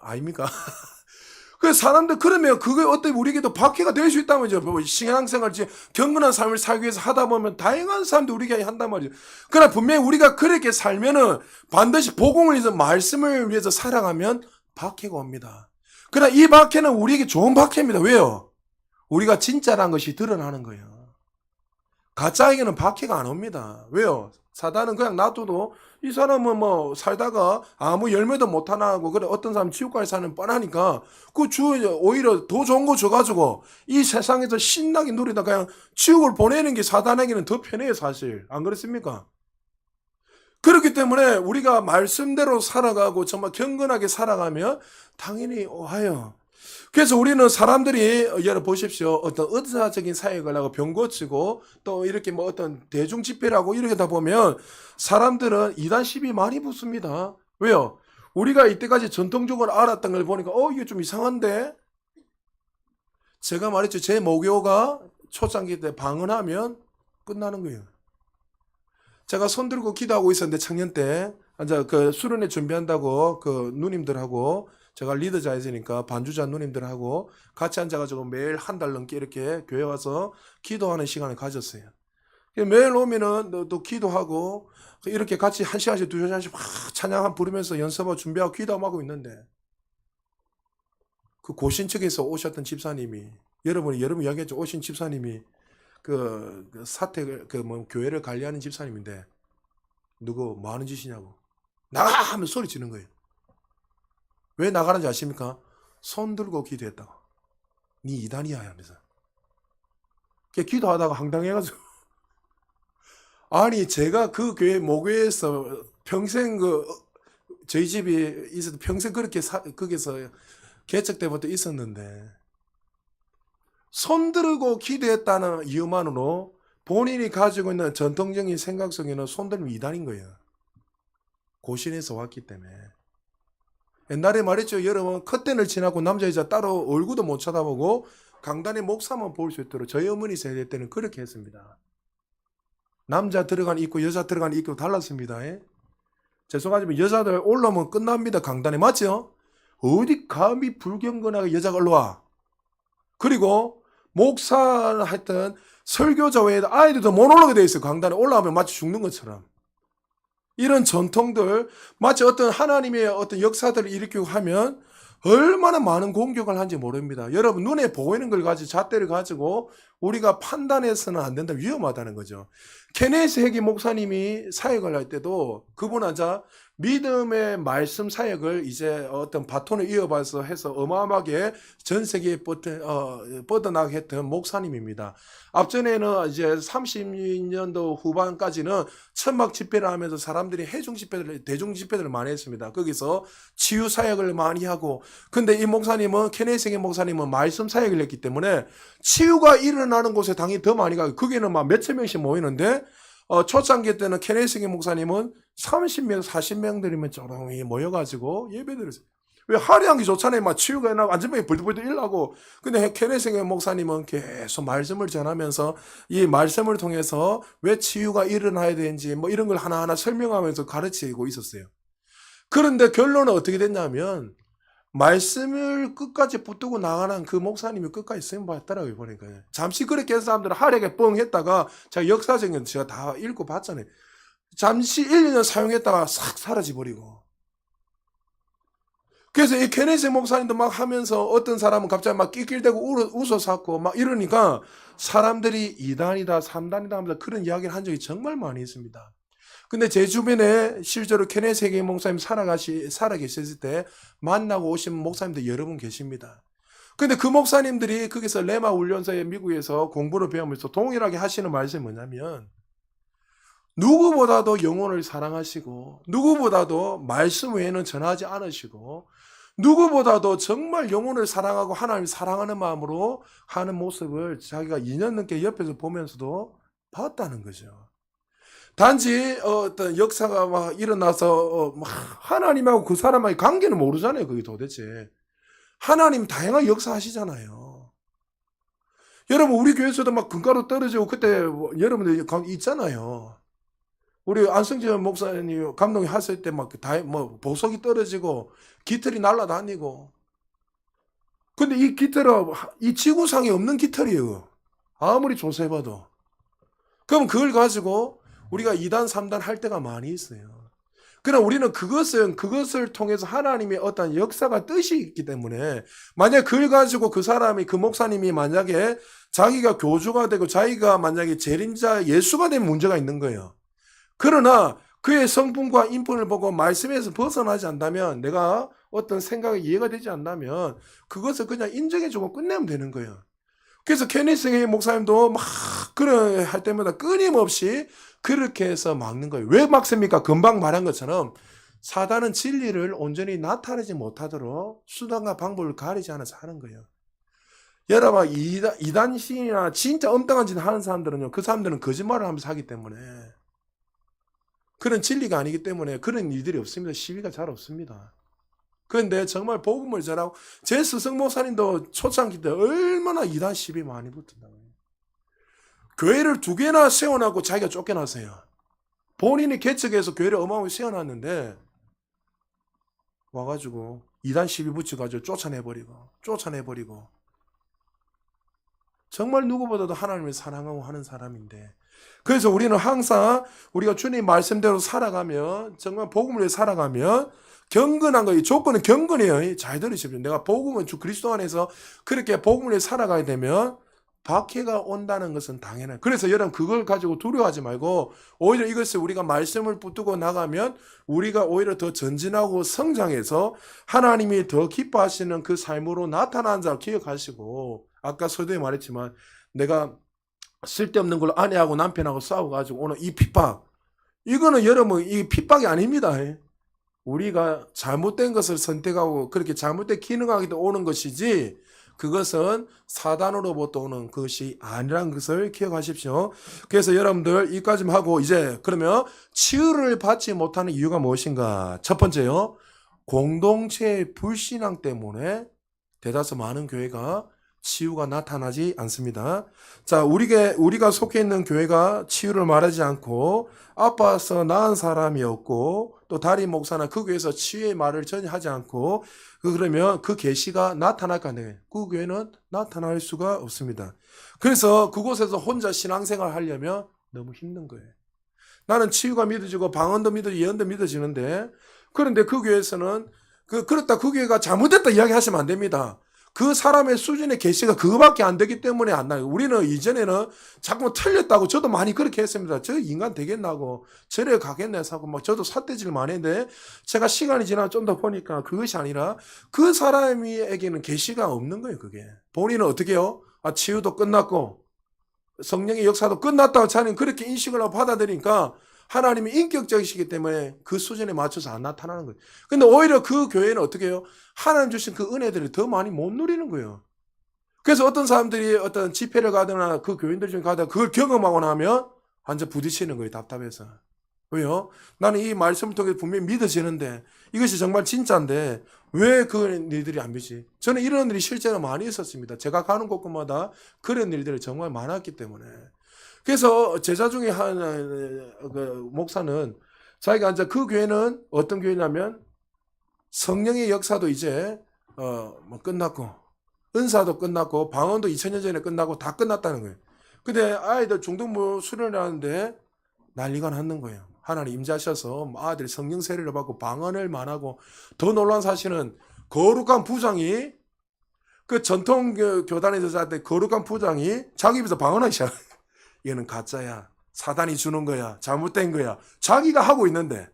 Speaker 1: 아닙니까? 그 사람들 그러면 그게 어떻게 우리에게도 박해가 될 수 있다는 거죠. 뭐 신앙생활, 경건한 삶을 살기 위해서 하다 보면 다양한 사람들 우리에게 한단 말이죠. 그러나 분명히 우리가 그렇게 살면은 반드시 복음을 위해서 말씀을 위해서 살아가면 박해가 옵니다. 그러나 이 박해는 우리에게 좋은 박해입니다. 왜요? 우리가 진짜란 것이 드러나는 거예요. 가짜에게는 박해가 안 옵니다. 왜요? 사단은 그냥 놔둬도 이 사람은 뭐 살다가 아무 열매도 못 하나 하고 그래 어떤 사람 지옥까지 사는 뻔하니까 그 주 오히려 더 좋은 거 줘가지고 이 세상에서 신나게 누리다 그냥 지옥을 보내는 게 사단에게는 더 편해요 사실. 안 그렇습니까? 그렇기 때문에 우리가 말씀대로 살아가고 정말 경건하게 살아가면 당연히 와요. 그래서 우리는 사람들이 여러분 보십시오. 어떤 의사적인 사역을 하고 병 고치고 또 이렇게 뭐 어떤 대중 집회라고 이렇게 다 보면 사람들은 이단 시비 많이 붙습니다. 왜요? 우리가 이때까지 전통적으로 알았던 걸 보니까 이게 좀 이상한데? 제가 말했죠. 제 모교가 초창기 때 방언하면 끝나는 거예요. 제가 손 들고 기도하고 있었는데 작년 때 이제 그 수련회 준비한다고 그 누님들하고 제가 리더자이니까 반주자 누님들하고 같이 앉아가지고 매일 한 달 넘게 이렇게 교회 와서 기도하는 시간을 가졌어요. 매일 오면은 또 기도하고 이렇게 같이 한 시간씩 두 시간씩 막 찬양 부르면서 연습하고 준비하고 기도하고 있는데 그 고신 측에서 오셨던 집사님이 여러분 이야기했죠. 오신 집사님이 그 사택을 뭐 교회를 관리하는 집사님인데 누구 뭐 하는 짓이냐고 나가 하면 소리 지는 거예요. 왜 나가는지 아십니까? 손 들고 기도했다고. 네 이단이야 하면서. 기도하다가 황당해가지고 아니 제가 그 교회 모교에서 평생 저희 집이 있어도 평생 그렇게 거기서 개척 때부터 있었는데 손 들고 기도했다는 이유만으로 본인이 가지고 있는 전통적인 생각 속에는 손 들면 이단인 거예요. 고신에서 왔기 때문에. 옛날에 말했죠. 여러분 커튼을 지나고 남자 여자 따로 얼굴도 못 쳐다보고 강단의 목사만 볼 수 있도록 저희 어머니 세대 때는 그렇게 했습니다. 남자 들어간 입구 여자 들어간 입구 달랐습니다. 죄송하지만 여자들 올라오면 끝납니다. 강단에 맞죠? 어디 감히 불경건하게 여자가 올라와. 그리고 목사 했던 설교자 외에 아이들도 못 올라오게 돼 있어요. 강단에 올라오면 마치 죽는 것처럼. 이런 전통들 마치 어떤 하나님의 어떤 역사들을 일으키고 하면 얼마나 많은 공격을 하는지 모릅니다. 여러분 눈에 보이는 걸 가지고 잣대를 가지고 우리가 판단해서는 안 된다. 위험하다는 거죠. 케네스 해기 목사님이 사역을 할 때도 그분 앉아 믿음의 말씀 사역을 이제 어떤 바톤을 이어받아서 해서 어마어마하게 전 세계에 뻗어나가게 했던 목사님입니다. 앞전에는 이제 30년도 후반까지는 천막 집회를 하면서 사람들이 대중 집회들을 많이 했습니다. 거기서 치유 사역을 많이 하고, 근데 이 목사님은 케네스의 목사님은 말씀 사역을 했기 때문에 치유가 일어나는 곳에 당연히 더 많이 가고, 거기는 막 몇천 명씩 모이는데 초창기 때는 케네스의 목사님은 30명, 40명들이면 조용히 모여가지고 예배드렸어요. 왜 화려한 게 좋잖아요. 막 치유가 일어나고 안전병이 벌들벌들 일어나고. 근데 케네스의 목사님은 계속 말씀을 전하면서 이 말씀을 통해서 왜 치유가 일어나야 되는지 뭐 이런 걸 하나하나 설명하면서 가르치고 있었어요. 그런데 결론은 어떻게 됐냐면 말씀을 끝까지 붙들고 나가는 그 목사님이 끝까지 쓰임 받더라고요. 보니까 잠시 그렇게 해서 사람들은 하려게 뻥 했다가 제가 역사적인 제가 다 읽고 봤잖아요. 잠시 1, 2년 사용했다가 싹 사라져버리고. 그래서 이 케네스 목사님도 막 하면서 어떤 사람은 갑자기 막 낄낄대고 웃어서 막 이러니까 사람들이 2단이다 3단이다 하면서 그런 이야기를 한 적이 정말 많이 있습니다. 근데 제 주변에 실제로 케네스 해기 목사님 살아계셨을 때 만나고 오신 목사님들 여러 분 계십니다. 근데 그 목사님들이 거기서 레마 훈련소에 미국에서 공부를 배우면서 동일하게 하시는 말씀이 뭐냐면 누구보다도 영혼을 사랑하시고 누구보다도 말씀 외에는 전하지 않으시고 누구보다도 정말 영혼을 사랑하고 하나님을 사랑하는 마음으로 하는 모습을 자기가 2년 넘게 옆에서 보면서도 봤다는 거죠. 단지 어떤 역사가 막 일어나서 막 하나님하고 그 사람의 관계는 모르잖아요. 그게 도대체. 하나님 다양하게 역사하시잖아요. 여러분 우리 교회에서도 막 금가루 떨어지고 그때 여러분들 있잖아요. 우리 안성재 목사님 감독이 하실 때 막 뭐 보석이 떨어지고 깃털이 날아다니고 근데 이 깃털은 이 지구상에 없는 깃털이에요. 아무리 조사해봐도. 그럼 그걸 가지고 우리가 2단, 3단 할 때가 많이 있어요. 그러나 우리는 그것을 통해서 하나님의 어떤 역사가 뜻이 있기 때문에 만약 그걸 가지고 그 사람이, 그 목사님이 만약에 자기가 교주가 되고 자기가 만약에 재림자 예수가 되면 문제가 있는 거예요. 그러나 그의 성품과 인품을 보고 말씀에서 벗어나지 않다면, 내가 어떤 생각이 이해가 되지 않다면 그것을 그냥 인정해주고 끝내면 되는 거예요. 그래서 케니스 헤이 목사님도 막 그런 할 때마다 끊임없이 그렇게 해서 막는 거예요. 왜 막습니까? 금방 말한 것처럼 사단은 진리를 온전히 나타내지 못하도록 수단과 방법을 가리지 않아서 하는 거예요. 여러분, 이단 신이나 진짜 엉뚱한 짓 하는 사람들은요, 그 사람들은 거짓말을 하면서 하기 때문에, 그런 진리가 아니기 때문에 그런 일들이 없습니다. 시비가 잘 없습니다. 그런데 정말 복음을 전하고, 제 스승 목사님도 초창기 때 얼마나 이단 시비 많이 붙었다고요. 교회를 2개나 세워놨고 자기가 쫓겨났어요. 본인이 개척해서 교회를 어마어마하게 세워놨는데 와가지고 이단 시비 붙여가지고 쫓아내버리고 정말 누구보다도 하나님을 사랑하고 하는 사람인데, 그래서 우리는 항상 우리가 주님 말씀대로 살아가면, 정말 복음을 위해 살아가면 경건한 거, 이 조건은 경건이에요. 잘 들으십시오. 내가 복음은 주 그리스도 안에서 그렇게 복음을 위해 살아가야 되면 박해가 온다는 것은 당연해요. 그래서 여러분, 그걸 가지고 두려워하지 말고 오히려 이것을 우리가 말씀을 붙들고 나가면 우리가 오히려 더 전진하고 성장해서 하나님이 더 기뻐하시는 그 삶으로 나타나는 자 기억하시고, 아까 서두에 말했지만 내가 쓸데없는 걸로 아내하고 남편하고 싸워가지고 오늘 이 핍박, 이거는 여러분 이 핍박이 아닙니다. 우리가 잘못된 것을 선택하고 그렇게 잘못된 기능하기 때문에 오는 것이지, 그것은 사단으로부터 오는 것이 아니라는 것을 기억하십시오. 그래서 여러분들 이까지만 하고, 이제 그러면 치유를 받지 못하는 이유가 무엇인가? 첫 번째요, 공동체의 불신앙 때문에 대다수 많은 교회가 치유가 나타나지 않습니다. 자, 우리가 속해 있는 교회가 치유를 말하지 않고 아파서 나은 사람이 없고 또 담임 목사나 그 교회에서 치유의 말을 전혀 하지 않고, 그러면 그 계시가 나타날까 안 돼요? 그 교회는 나타날 수가 없습니다. 그래서 그곳에서 혼자 신앙생활 하려면 너무 힘든 거예요. 나는 치유가 믿어지고 방언도 믿어지고 예언도 믿어지는데, 그런데 그 교회에서는 그렇다 그 교회가 잘못됐다 이야기하시면 안 됩니다. 그 사람의 수준의 계시가 그거밖에 안 되기 때문에 안 나요. 우리는 이전에는 자꾸 틀렸다고, 저도 많이 그렇게 했습니다. 저 인간 되겠나고 저래 가겠네 하고 막 저도 삿대질 많이 했는데, 제가 시간이 지나 좀 더 보니까 그것이 아니라 그 사람에게는 계시가 없는 거예요. 그게 본인은 어떻게 해요? 치유도 끝났고 성령의 역사도 끝났다고 자는 그렇게 인식을 하고 받아들이니까 하나님이 인격적이시기 때문에 그 수준에 맞춰서 안 나타나는 거예요. 근데 오히려 그 교회는 어떻게 해요? 하나님 주신 그 은혜들을 더 많이 못 누리는 거예요. 그래서 어떤 사람들이 어떤 집회를 가거나 그 교인들 중에 가다가 그걸 경험하고 나면 완전 부딪히는 거예요. 답답해서. 왜요? 나는 이 말씀을 통해 분명히 믿어지는데, 이것이 정말 진짜인데 왜 그런 일들이 안 되지? 저는 이런 일이 실제로 많이 있었습니다. 제가 가는 곳마다 그런 일들이 정말 많았기 때문에. 그래서 제자 중에 한 목사는 자기가 이제 그 교회는 어떤 교회냐면 성령의 역사도 이제 뭐 끝났고 은사도 끝났고 방언도 2000년 전에 끝나고 다 끝났다는 거예요. 근데 아이들 중등부 수련을 하는데 난리가 났는 거예요. 하나님 임재하셔서 아들이 성령 세례를 받고 방언을 만하고, 더 놀라운 사실은 거룩한 부장이, 그 전통 교단에서 자한테 거룩한 부장이 자기 입에서 방언하기 시작해요. 이거는 가짜야. 사단이 주는 거야. 잘못된 거야. 자기가 하고 있는데.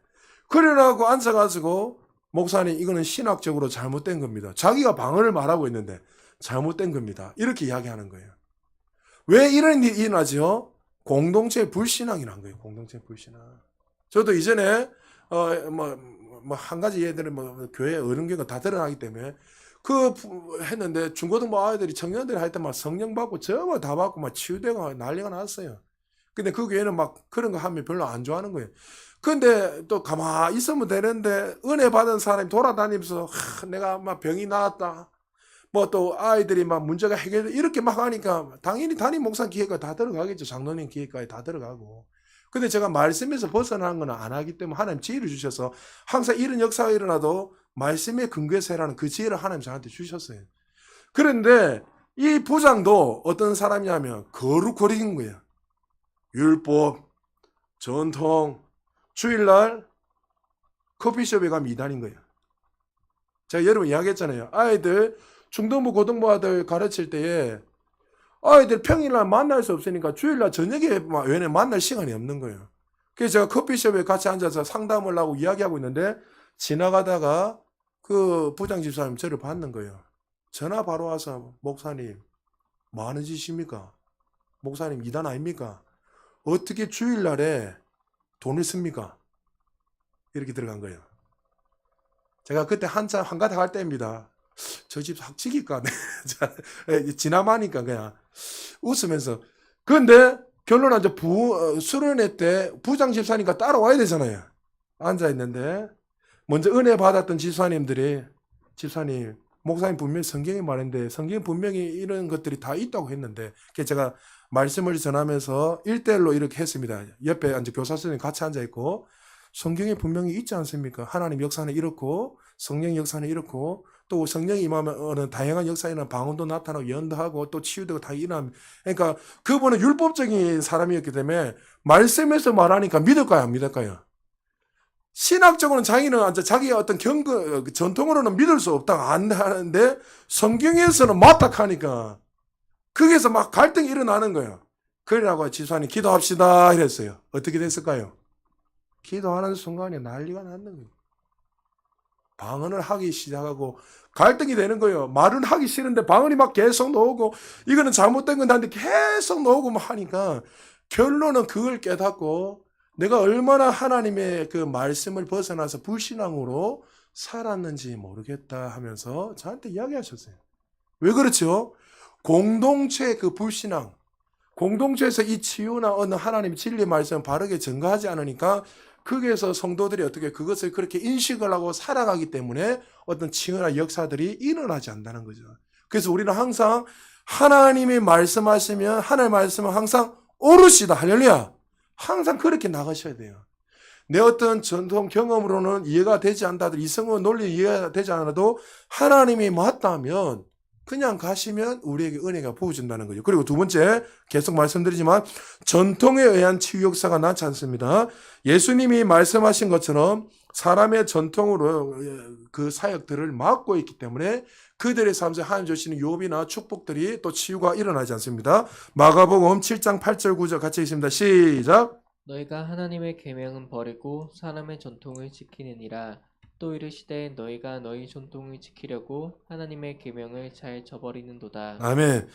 Speaker 1: 그러라고 앉아가지고 목사님 이거는 신학적으로 잘못된 겁니다. 자기가 방언을 말하고 있는데 잘못된 겁니다. 이렇게 이야기하는 거예요. 왜 이런 일이 일어나죠? 공동체 불신앙이란 거예요. 공동체 불신앙. 저도 이전에 한 가지 예들은 교회 어른교가 다 드러나기 때문에 했는데, 중고등부 아이들이 청년들이 할 때 막 성령 받고 저거 다 받고 막 치유되고 난리가 났어요. 근데 그 교회는 막 그런 거 하면 별로 안 좋아하는 거예요. 근데 또 가만히 있으면 되는데, 은혜 받은 사람이 돌아다니면서 내가 막 병이 나았다, 뭐 또 아이들이 막 문제가 해결돼 이렇게 막 하니까 당연히 담임 목사 기회가 다 들어가겠죠. 장로님 기회까지 다 들어가고. 근데 제가 말씀에서 벗어나는 건 안 하기 때문에 하나님 지혜를 주셔서 항상 이런 역사가 일어나도 말씀에 근거해서 해라는 그 지혜를 하나님 저한테 주셨어요. 그런데 이 부장도 어떤 사람이냐면 거룩거리는 거예요. 율법, 전통, 주일날 커피숍에 가면 이단인 거예요. 제가 여러분 이야기했잖아요. 아이들 중등부 고등부 아들 가르칠 때에 아이들 평일날 만날 수 없으니까 주일날 저녁에 왜냐 만날 시간이 없는 거예요. 그래서 제가 커피숍에 같이 앉아서 상담을 하고 이야기하고 있는데 지나가다가 그 부장 집사님 저를 받는 거예요. 전화 바로 와서 목사님 뭐 하는 짓입니까? 목사님 이단 아닙니까? 어떻게 주일날에 돈을 씁니까? 이렇게 들어간 거예요. 제가 그때 한참 한가닥 할 때입니다. 저 집 확직일까? 지나마니까 그냥 웃으면서. 근데 결론은 이제 수련회 때 부장 집사니까 따라와야 되잖아요. 앉아있는데 먼저 은혜 받았던 집사님들이 집사님 목사님 분명히 성경에 말했는데 성경에 분명히 이런 것들이 다 있다고 했는데 그래서 제가 말씀을 전하면서 1대1로 이렇게 했습니다. 옆에 이제 교사 선생님 같이 앉아있고 성경에 분명히 있지 않습니까? 하나님 역사는 이렇고 성령 역사는 이렇고 또 성령이 임하면 다양한 역사에는 방언도 나타나고 연도하고 또 치유되고 다 일어납니다. 그러니까 그분은 율법적인 사람이었기 때문에 말씀에서 말하니까 믿을까요? 안 믿을까요? 신학적으로는 자기는 자기의 어떤 전통으로는 믿을 수 없다 안 하는데 성경에서는 맞다 하니까 거기에서 막 갈등이 일어나는 거예요. 그러라고 지수하니 기도합시다 이랬어요. 어떻게 됐을까요? 기도하는 순간에 난리가 났는 거예요. 방언을 하기 시작하고 갈등이 되는 거예요. 말은 하기 싫은데 방언이 막 계속 나오고 이거는 잘못된 건 한데 계속 나오고 막 하니까 결론은 그걸 깨닫고 내가 얼마나 하나님의 그 말씀을 벗어나서 불신앙으로 살았는지 모르겠다 하면서 저한테 이야기하셨어요. 왜 그렇죠? 공동체의 그 불신앙, 공동체에서 이 치유나 어느 하나님 진리 말씀 바르게 전가하지 않으니까 거기에서 성도들이 어떻게 그것을 그렇게 인식을 하고 살아가기 때문에 어떤 치유나 역사들이 일어나지 않는다는 거죠. 그래서 우리는 항상 하나님이 말씀하시면 하나님 말씀은 항상 오르시다. 할렐루야. 항상 그렇게 나가셔야 돼요. 내 어떤 전통 경험으로는 이해가 되지 않다도 이성의 논리 이해가 되지 않아도 하나님이 맞다면 그냥 가시면 우리에게 은혜가 부어진다는 거죠. 그리고 두 번째 계속 말씀드리지만 전통에 의한 치유 역사가 나지 않습니다. 예수님이 말씀하신 것처럼 사람의 전통으로 그 사역들을 막고 있기 때문에 그들의 삶에서 하나님 주시는 유업이나 축복들이 또 치유가 일어나지 않습니다. 마가복음 7장 8절 9절 같이 읽습니다. 시작.
Speaker 2: 너희가 하나님의 계명은 버리고 사람의 전통을 지키느니라. 또 이르시되 너희가 너희 전통을 지키려고 하나님의 계명을 잘 저버리는도다.
Speaker 1: 아멘.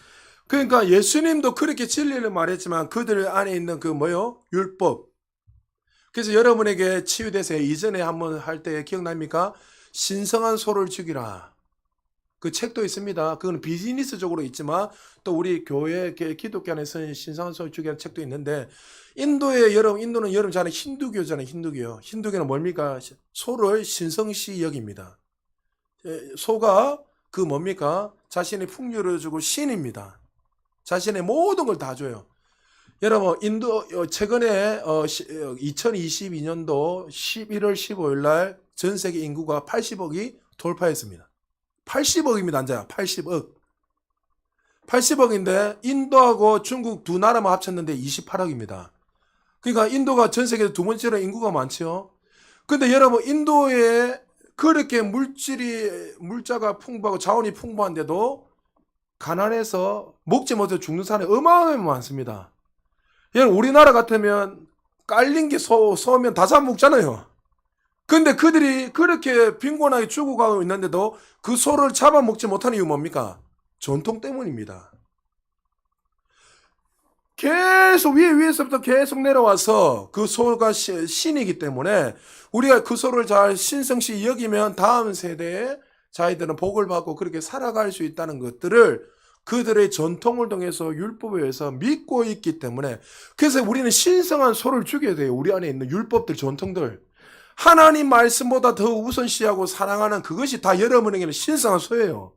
Speaker 1: 그러니까 예수님도 그렇게 진리를 말했지만 그들 안에 있는 그 율법. 그래서 여러분에게 치유돼서 이전에 한번 할 때 기억납니까? 신성한 소를 죽이라. 그 책도 있습니다. 그건 비즈니스적으로 있지만 또 우리 교회 기독교 안에서 신성한 소를 죽이라는 책도 있는데 인도는 여러분 잘 아는 힌두교잖아요. 힌두교는 뭡니까? 소를 신성시 여깁니다. 소가 그 뭡니까? 자신의 풍요를 주고 신입니다. 자신의 모든 걸 다 줘요. 여러분 최근에 2022년도 11월 15일 날 전 세계 인구가 80억이 돌파했습니다. 80억입니다. 앉아요. 80억. 80억인데 인도하고 중국 두 나라만 합쳤는데 28억입니다. 그러니까 인도가 전 세계에서 두 번째로 인구가 많죠. 근데 여러분 인도에 그렇게 물자가 풍부하고 자원이 풍부한데도 가난해서 먹지 못해 죽는 사람이 어마어마하게 많습니다. 여러분 우리나라 같으면 깔린 게 소면 다 잡아먹잖아요. 근데 그들이 그렇게 빈곤하게 죽어가고 있는데도 그 소를 잡아먹지 못하는 이유 뭡니까? 전통 때문입니다. 계속 위에서부터 계속 내려와서 그 소가 신이기 때문에 우리가 그 소를 잘 신성시 여기면 다음 세대에 자기들은 복을 받고 그렇게 살아갈 수 있다는 것들을 그들의 전통을 통해서 율법에 의해서 믿고 있기 때문에 그래서 우리는 신성한 소를 죽여야 돼요. 우리 안에 있는 율법들, 전통들. 하나님 말씀보다 더 우선시하고 사랑하는 그것이 다 여러분에게는 신성한 소예요.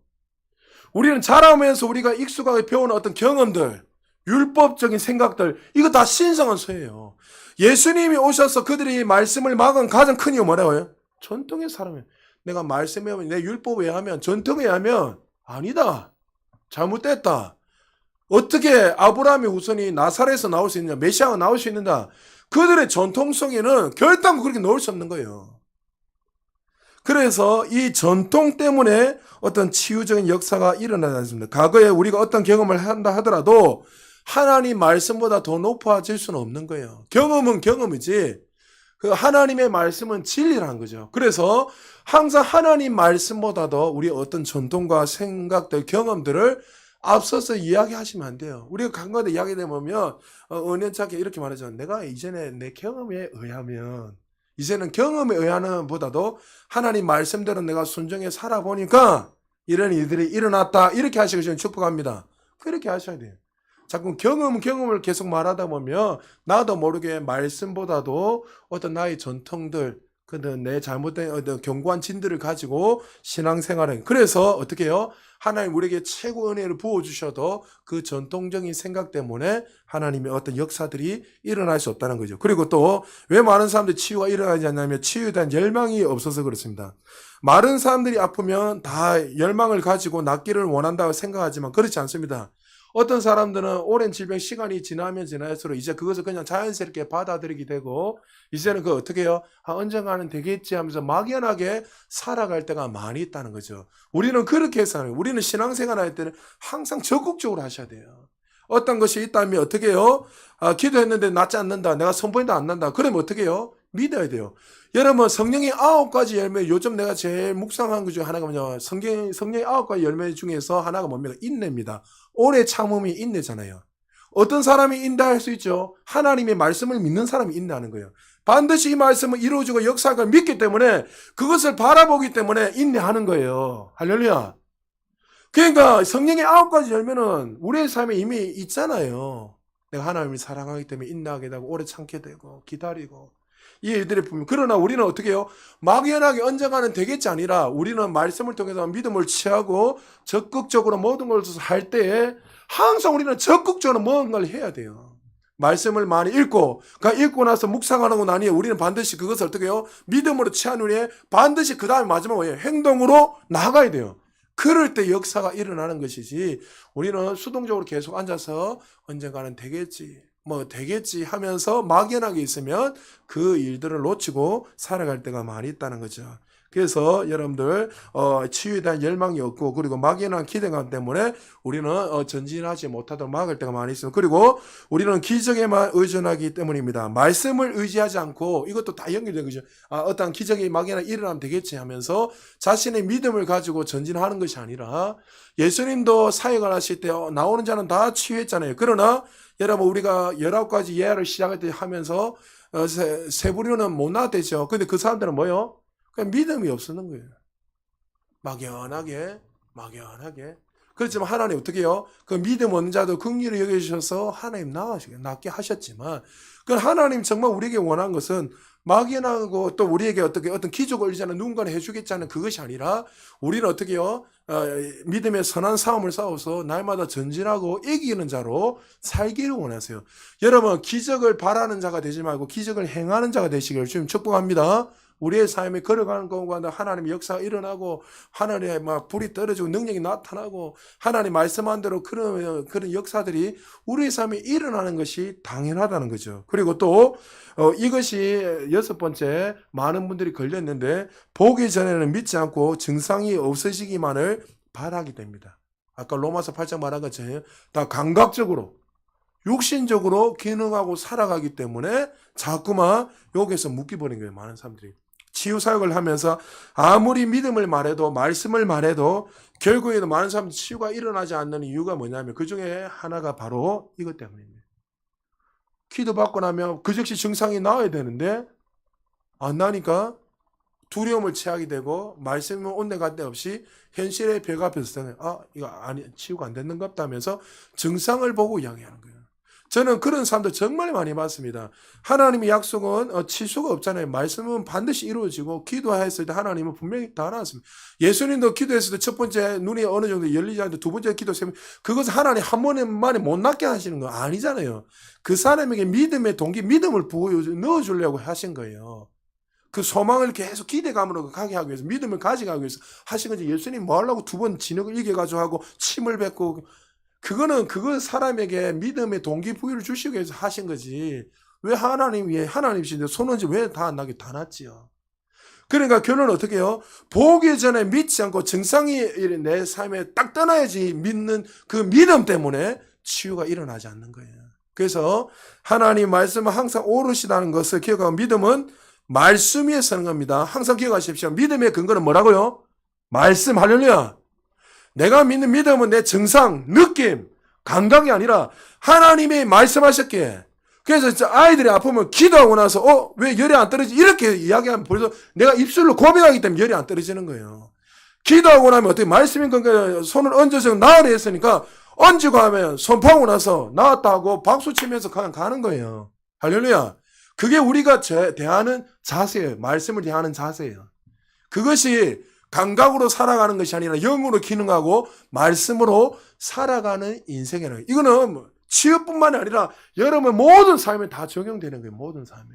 Speaker 1: 우리는 자라면서 우리가 익숙하게 배우는 어떤 경험들, 율법적인 생각들, 이거 다 신성한 소예요. 예수님이 오셔서 그들이 말씀을 막은 가장 큰 이유 뭐라고요? 전통의 사람이에요. 내가 말씀에 하면 내 율법에 하면 전통에 하면 아니다. 잘못됐다. 어떻게 아브라함의 후손이 나사렛에서 나올 수 있느냐, 메시아가 나올 수 있느냐, 그들의 전통 속에는 결단코 그렇게 넣을 수 없는 거예요. 그래서 이 전통 때문에 어떤 치유적인 역사가 일어나지 않습니다. 과거에 우리가 어떤 경험을 한다 하더라도 하나님 말씀보다 더 높아질 수는 없는 거예요. 경험은 경험이지 그 하나님의 말씀은 진리라는 거죠. 그래서 항상 하나님 말씀보다도 우리 어떤 전통과 생각들, 경험들을 앞서서 이야기하시면 안 돼요. 우리가 간간히 이야기되면 보면 은연찮게 이렇게 말하죠. 내가 이전에 내 경험에 의하면 이제는 경험에 의하는 보다도 하나님 말씀대로 내가 순종해 살아보니까 이런 일들이 일어났다. 이렇게 하시고 저는 축복합니다. 그렇게 하셔야 돼요. 자꾸 경험을 계속 말하다 보면 나도 모르게 말씀보다도 어떤 나의 전통들, 내 잘못된 어떤 견고한 진들을 가지고 신앙생활을 그래서 어떻게 해요? 하나님 우리에게 최고 은혜를 부어주셔도 그 전통적인 생각 때문에 하나님의 어떤 역사들이 일어날 수 없다는 거죠. 그리고 또 왜 많은 사람들이 치유가 일어나지 않냐면 치유에 대한 열망이 없어서 그렇습니다. 많은 사람들이 아프면 다 열망을 가지고 낫기를 원한다고 생각하지만 그렇지 않습니다. 어떤 사람들은 오랜 질병 시간이 지나면 지날수록 이제 그것을 그냥 자연스럽게 받아들이게 되고 이제는 그 어떻게 해요? 언젠가는 되겠지 하면서 막연하게 살아갈 때가 많이 있다는 거죠. 우리는 그렇게 해서 우리는 신앙생활 할 때는 항상 적극적으로 하셔야 돼요. 어떤 것이 있다면 어떻게 해요? 기도했는데 낫지 않는다. 내가 선포했는데 안 난다. 그러면 어떻게 해요? 믿어야 돼요. 여러분 성령의 9가지 열매 요즘 내가 제일 묵상한 것 중에 하나가 뭐냐 성령의 9가지 열매 중에서 하나가 뭡니까? 인내입니다. 오래 참음이 인내잖아요. 어떤 사람이 인내할 수 있죠? 하나님의 말씀을 믿는 사람이 인내하는 거예요. 반드시 이 말씀은 이루어지고 역사할 걸 믿기 때문에 그것을 바라보기 때문에 인내하는 거예요. 할렐루야. 그러니까 성령의 9가지 열매는 우리의 삶에 이미 있잖아요. 내가 하나님을 사랑하기 때문에 인내하게 되고 오래 참게 되고 기다리고 이 일들이 보면 그러나 우리는 어떻게 해요? 막연하게 언젠가는 되겠지 아니라 우리는 말씀을 통해서 믿음을 취하고 적극적으로 모든 것을 할 때에 항상 우리는 적극적으로 뭔가를 해야 돼요. 말씀을 많이 읽고 읽고 나서 묵상하고 나니 우리는 반드시 그것을 어떻게 해요? 믿음으로 취한 후에 반드시 그 다음에 마지막 뭐예요? 행동으로 나가야 돼요. 그럴 때 역사가 일어나는 것이지 우리는 수동적으로 계속 앉아서 언젠가는 되겠지 되겠지 하면서 막연하게 있으면 그 일들을 놓치고 살아갈 때가 많이 있다는 거죠. 그래서 여러분들 치유에 대한 열망이 없고 그리고 막연한 기대감 때문에 우리는 전진하지 못하도록 막을 때가 많이 있습니다. 그리고 우리는 기적에만 의존하기 때문입니다. 말씀을 의지하지 않고 이것도 다 연결된 거죠. 어떤 기적이 막연하게 일어나면 되겠지 하면서 자신의 믿음을 가지고 전진하는 것이 아니라 예수님도 사역을 하실 때 나오는 자는 다 치유했잖아요. 그러나 여러분 우리가 19가지 예화를 시작할 때 하면서 세 부류는 못 나왔대죠. 근데 그 사람들은 뭐요? 그냥 믿음이 없었는 거예요. 막연하게. 그렇지만 하나님 어떻게 해요? 그 믿음 없는 자도 긍휼히 여겨주셔서 하나님 낫게 하셨지만 그 하나님 정말 우리에게 원한 것은 막연하고 또 우리에게 어떤 기적을 일자는 누군가는 해주겠지 않은 그것이 아니라 우리는 어떻게 해요? 믿음의 선한 싸움을 싸워서 날마다 전진하고 이기는 자로 살기를 원하세요. 여러분 기적을 바라는 자가 되지 말고 기적을 행하는 자가 되시기를 주님 축복합니다. 우리의 삶에 걸어가는 가운데 하나님의 역사가 일어나고 하나님의 불이 떨어지고 능력이 나타나고 하나님 말씀한 대로 그런 역사들이 우리의 삶에 일어나는 것이 당연하다는 거죠. 그리고 또 이것이 6번째 많은 분들이 걸렸는데 보기 전에는 믿지 않고 증상이 없어지기만을 바라게 됩니다. 아까 로마서 8장 말한 것처럼 다 감각적으로 육신적으로 기능하고 살아가기 때문에 자꾸만 여기서 묶여버린 거예요. 많은 사람들이. 치유사역을 하면서 아무리 믿음을 말해도 말씀을 말해도 결국에도 많은 사람들이 치유가 일어나지 않는 이유가 뭐냐면 그 중에 하나가 바로 이것 때문입니다. 기도받고 나면 그 즉시 증상이 나와야 되는데 안 나니까 두려움을 취하게 되고 말씀은 온데간데 없이 현실의 벽 앞에서 이거 치유가 안 됐는가 보다 하면서 증상을 보고 이야기하는 거예요. 저는 그런 사람들 정말 많이 봤습니다. 하나님의 약속은 치수가 없잖아요. 말씀은 반드시 이루어지고 기도했을 때 하나님은 분명히 다 나왔습니다. 예수님도 기도했을 때 첫 번째 눈이 어느 정도 열리지 않는데 두 번째 기도했으면 그것은 하나님 한 번에 만에 못 낫게 하시는 거 아니잖아요. 그 사람에게 믿음의 동기, 믿음을 넣어주려고 하신 거예요. 그 소망을 계속 기대감으로 가게 하기 위해서, 믿음을 가져가기 위해서 하신 거지. 예수님 뭐 하려고 두 번 진흙을 이겨가지고 하고 침을 뱉고, 그건 사람에게 믿음의 동기부여를 주시기 위해서 하신 거지. 왜 하나님이신데 손은지 왜 다 안 나게 다 났지요. 그러니까 결론은 어떻게 해요? 보기 전에 믿지 않고 증상이 내 삶에 딱 떠나야지 믿는 그 믿음 때문에 치유가 일어나지 않는 거예요. 그래서 하나님 말씀은 항상 오르시다는 것을 기억하고, 믿음은 말씀 위에 서는 겁니다. 항상 기억하십시오. 믿음의 근거는 뭐라고요? 말씀. 할렐루야. 내가 믿는 믿음은 내 증상, 느낌, 감각이 아니라 하나님이 말씀하셨기에. 그래서 진짜 아이들이 아프면 기도하고 나서 왜 열이 안 떨어지지? 이렇게 이야기하면 벌써 내가 입술로 고백하기 때문에 열이 안 떨어지는 거예요. 기도하고 나면 어떻게 말씀인 건가, 손을 얹어서 나으려 했으니까 얹고 하면 선포하고 나서 나았다 하고 박수 치면서 그냥 가는 거예요. 할렐루야. 그게 우리가 대하는 자세예요. 말씀을 대하는 자세예요. 그것이 감각으로 살아가는 것이 아니라 영으로 기능하고 말씀으로 살아가는 인생이라는 거예요. 이거는 치유뿐만 아니라 여러분 모든 삶에 다 적용되는 거예요. 모든 삶에.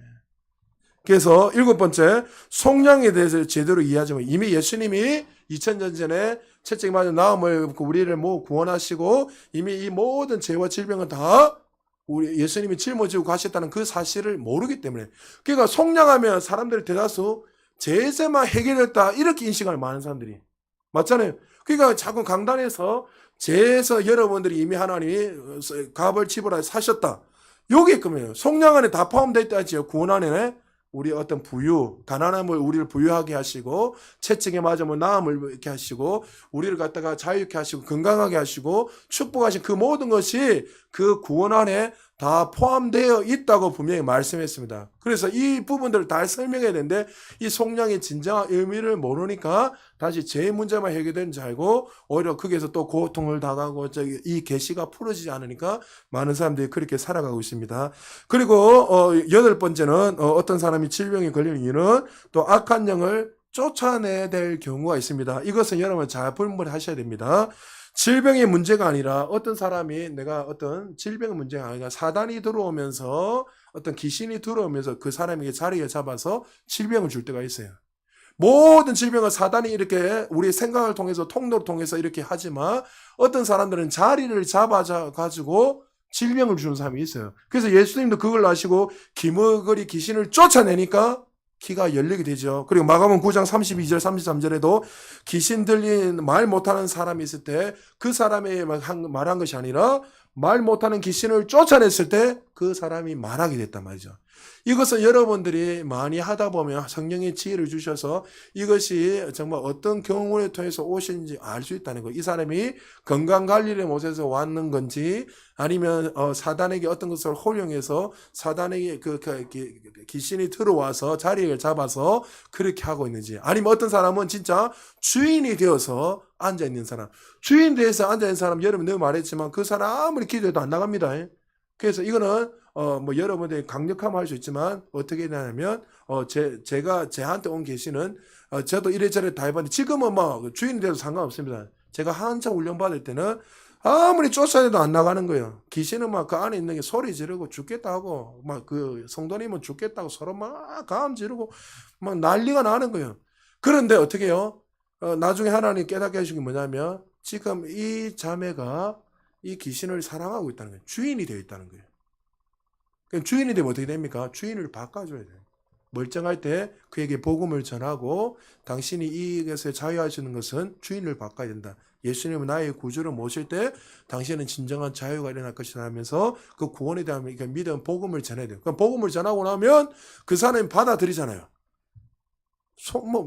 Speaker 1: 그래서 7번째, 속량에 대해서 제대로 이해하자면, 이미 예수님이 2000년 전에 채찍 맞은 나음을 우리를 구원하시고 이미 이 모든 죄와 질병은 다 우리 예수님이 짊어지고 가셨다는 그 사실을 모르기 때문에. 그러니까 속량하면 사람들이 대다수 죄에서만 해결됐다 이렇게 인식하는 많은 사람들이 맞잖아요. 그러니까 자꾸 강단에서 죄에서 여러분들이 이미 하나님이 값을 지불하여 사셨다. 요게 있거든요. 속량 안에 다 포함되어 있다 하지요. 구원 안에 우리 어떤 가난함을 우리를 부유하게 하시고, 채찍에 맞으면 나음을 이렇게 하시고, 우리를 갖다가 자유케 하시고, 건강하게 하시고, 축복하신 그 모든 것이 그 구원 안에 다 포함되어 있다고 분명히 말씀했습니다. 그래서 이 부분들을 다 설명해야 되는데, 이 속량의 진정한 의미를 모르니까 다시 제 문제만 해결되는 줄 알고, 오히려 거기에서 또 고통을 당하고, 이 계시가 풀어지지 않으니까 많은 사람들이 그렇게 살아가고 있습니다. 그리고 8번째는 어떤 사람이 질병에 걸리는 이유는 또 악한 영을 쫓아내야 될 경우가 있습니다. 이것은 여러분 잘 분별하셔야 됩니다. 질병의 문제가 아니라 어떤 사람이 내가 어떤 질병의 문제가 아니라 사단이 들어오면서 어떤 귀신이 들어오면서 그 사람에게 자리를 잡아서 질병을 줄 때가 있어요. 모든 질병은 사단이 이렇게 우리 생각을 통해서 통로를 통해서 이렇게 하지만 어떤 사람들은 자리를 잡아가지고 질병을 주는 사람이 있어요. 그래서 예수님도 그걸 아시고 기머거리 귀신을 쫓아내니까 귀가 열리게 되죠. 그리고 마가복음 9장 32절 33절에도 귀신 들린 말 못하는 사람이 있을 때 그 사람이 말한 것이 아니라 말 못하는 귀신을 쫓아냈을 때 그 사람이 말하게 됐단 말이죠. 이것은 여러분들이 많이 하다 보면 성령의 지혜를 주셔서 이것이 정말 어떤 경우를 통해서 오신지 알 수 있다는 거예요. 이 사람이 건강관리를 못해서 왔는 건지 아니면 사단에게 어떤 것을 활용해서 사단에게 그 귀신이 들어와서 자리를 잡아서 그렇게 하고 있는지, 아니면 어떤 사람은 진짜 주인이 되어서 앉아있는 사람, 주인 되어서 앉아있는 사람, 여러분 늘 말했지만 그 사람 아무리 기도해도 안 나갑니다. 그래서 이거는 여러분들이 강력하면 할 수 있지만 어떻게 되냐면 제가 제한테 온 계시는 저도 이래저래 다 해봤는데 지금은 주인이 돼도 상관없습니다. 제가 한참 훈련 받을 때는 아무리 쫓아내도 안 나가는 거예요. 귀신은 그 안에 있는 게 소리 지르고 죽겠다 하고 그 성도님은 죽겠다고 서로 감 지르고 난리가 나는 거예요. 그런데 어떻게 해요? 나중에 하나님 깨닫게 하신 게 뭐냐면 지금 이 자매가 이 귀신을 사랑하고 있다는 거예요. 주인이 되어 있다는 거예요. 그럼 주인이 되면 어떻게 됩니까? 주인을 바꿔줘야 돼요. 멀쩡할 때 그에게 복음을 전하고 당신이 이것에 자유하시는 것은 주인을 바꿔야 된다. 예수님은 나의 구주를 모실 때 당신은 진정한 자유가 일어날 것이다 하면서 그 구원에 대한 믿음, 복음을 전해야 돼요. 그럼 복음을 전하고 나면 그 사람이 받아들이잖아요.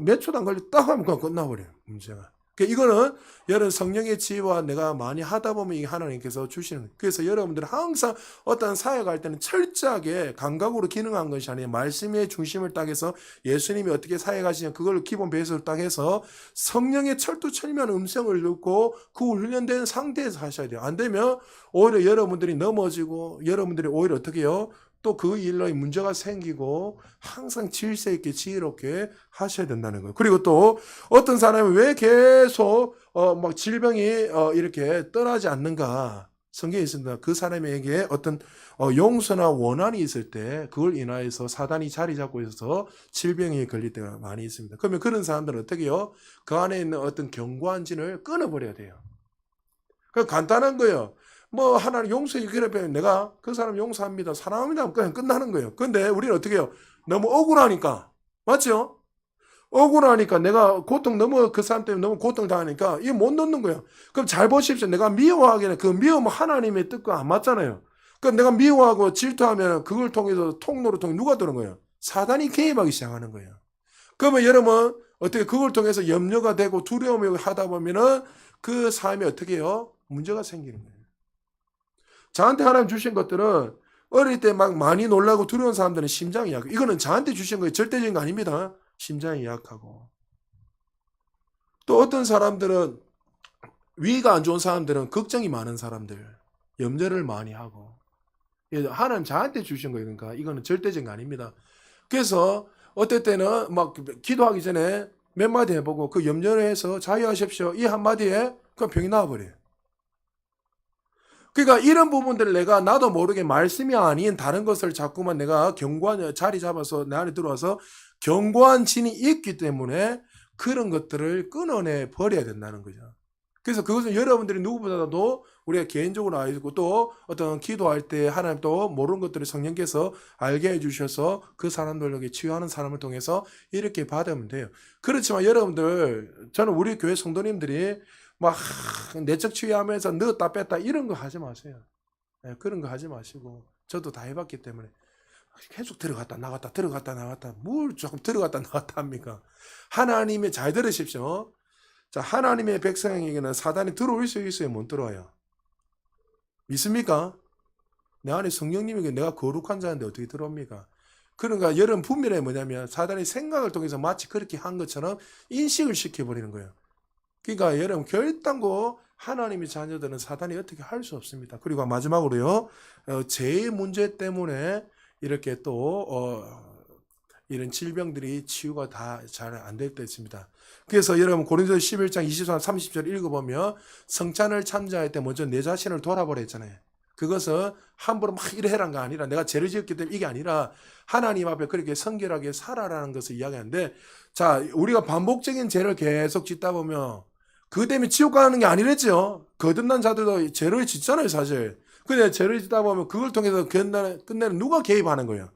Speaker 1: 몇 초도 안 걸려 딱 하면 그냥 끝나버려요. 문제가. 이거는 여러분 성령의 지혜와 내가 많이 하다 보면 이 하나님께서 주시는 거예요. 그래서 여러분들은 항상 어떤 사역을 할 때는 철저하게 감각으로 기능한 것이 아니에요. 말씀의 중심을 딱 해서 예수님이 어떻게 사역하시냐 그걸 기본 베이스로 딱 해서 성령의 철두철미한 음성을 듣고 그 훈련된 상태에서 하셔야 돼요. 안 되면 오히려 여러분들이 넘어지고 여러분들이 오히려 어떻게 해요? 또 그 일로 문제가 생기고 항상 질서 있게 지혜롭게 하셔야 된다는 거예요. 그리고 또 어떤 사람이 왜 계속 질병이 이렇게 떠나지 않는가? 성경에 있습니다. 그 사람에게 어떤 용서나 원한이 있을 때 그걸 인하여서 사단이 자리 잡고 있어서 질병이 걸릴 때가 많이 있습니다. 그러면 그런 사람들은 어떻게 해요? 그 안에 있는 어떤 견고한 진을 끊어버려야 돼요. 그 간단한 거예요. 뭐 하나님 용서해 그러면 내가 그 사람 용서합니다. 사랑합니다. 그냥 끝나는 거예요. 근데 우리는 어떻게 해요? 너무 억울하니까. 맞죠? 억울하니까 내가 너무 그 사람 때문에 너무 고통당하니까 이거 못 놓는 거예요. 그럼 잘 보십시오. 내가 미워하기는 그 미움은 하나님의 뜻과 안 맞잖아요. 그럼 내가 미워하고 질투하면 그걸 통해서 통로를 통해 누가 들은 거예요? 사단이 개입하기 시작하는 거예요. 그러면 여러분 어떻게 그걸 통해서 염려가 되고 두려움이 하다 보면은 그 삶이 어떻게 해요? 문제가 생기는 거예요. 저한테 하나님 주신 것들은 어릴 때 막 많이 놀라고 두려운 사람들은 심장이 약해요. 이거는 저한테 주신 거예요. 절대적인 거 아닙니다. 심장이 약하고. 또 어떤 사람들은 위가 안 좋은 사람들은 걱정이 많은 사람들, 염려를 많이 하고. 하나님 저한테 주신 거예요. 그러니까 이거는 절대적인 거 아닙니다. 그래서 어떨 때는 막 기도하기 전에 몇 마디 해보고 그 염려를 해서 자유하십시오. 이 한마디에 그 병이 나와버려요. 그러니까 이런 부분들을 내가 나도 모르게 말씀이 아닌 다른 것을 자꾸만 내가 견고한 자리 잡아서 내 안에 들어와서 견고한 진이 있기 때문에 그런 것들을 끊어내 버려야 된다는 거죠. 그래서 그것은 여러분들이 누구보다도 우리가 개인적으로 알고 또 어떤 기도할 때 하나님 또 모르는 것들을 성령께서 알게 해주셔서 그 사람들에게 치유하는 사람을 통해서 이렇게 받으면 돼요. 그렇지만 여러분들 저는 우리 교회 성도님들이 막 내적 치유하면서 넣었다 뺐다 이런 거 하지 마세요. 네, 그런 거 하지 마시고 저도 다 해봤기 때문에 계속 들어갔다 나갔다 들어갔다 나갔다 뭘 조금 들어갔다 나갔다 합니까? 하나님의 잘 들으십시오. 자, 하나님의 백성에게는 사단이 들어올 수 있어요? 못 들어와요? 믿습니까? 내 안에 성령님에게 내가 거룩한 자인데 어떻게 들어옵니까? 그러니까 여러분 분별이 뭐냐면 사단의 생각을 통해서 마치 그렇게 한 것처럼 인식을 시켜버리는 거예요. 그러니까 여러분 결단코 하나님의 자녀들은 사단이 어떻게 할 수 없습니다. 그리고 마지막으로요. 죄의 문제 때문에 이렇게 또 이런 질병들이 치유가 다 잘 안 될 때 있습니다. 그래서 여러분 고린도서 11장 23, 30절 읽어보면 성찬을 참여할 때 먼저 내 자신을 돌아보라 했잖아요. 그것은 함부로 막 이래 해란 거 아니라 내가 죄를 지었기 때문에 이게 아니라 하나님 앞에 그렇게 성결하게 살아라는 것을 이야기하는데 자 우리가 반복적인 죄를 계속 짓다 보면 그것 때문에 지옥 가는 게 아니랬죠. 거듭난 자들도 죄를 짓잖아요 사실. 근데 죄를 짓다 보면 그걸 통해서 끝내는 누가 개입하는 거예요?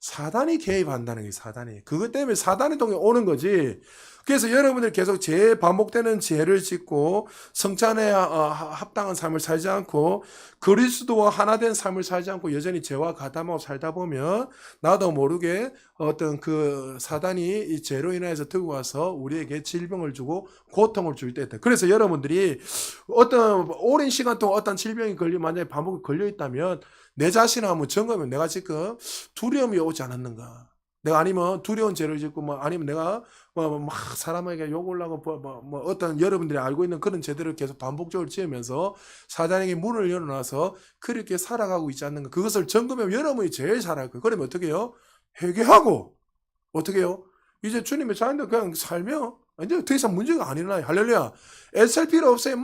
Speaker 1: 사단이 개입한다는 게 사단이. 그것 때문에 사단이 통해 오는 거지. 그래서 여러분들 계속 반복되는 죄를 짓고 성찬에 합당한 삶을 살지 않고 그리스도와 하나 된 삶을 살지 않고 여전히 죄와 가담하고 살다 보면 나도 모르게 어떤 그 사단이 이 죄로 인해서 들고 와서 우리에게 질병을 주고 고통을 줄 때 있다. 그래서 여러분들이 어떤 오랜 시간 동안 어떤 질병이 만약에 반복이 걸려 있다면 내 자신을 한번 점검해. 내가 지금 두려움이 오지 않았는가? 내가 아니면 두려운 죄를 짓고 뭐 아니면 내가 막 사람에게 욕을 하고 뭐 어떤 여러분들이 알고 있는 그런 죄들을 계속 반복적으로 지으면서 사단에게 문을 열어놔서 그렇게 살아가고 있지 않는가? 그것을 점검하면 여러분이 제일 잘할 거예요. 그러면 어떻게 해요? 회개하고 어떻게 해요? 이제 주님의 자녀들 그냥 살면 이제 더 이상 문제가 안 일어나요. 할렐루야. 애쓸 필요 없어요.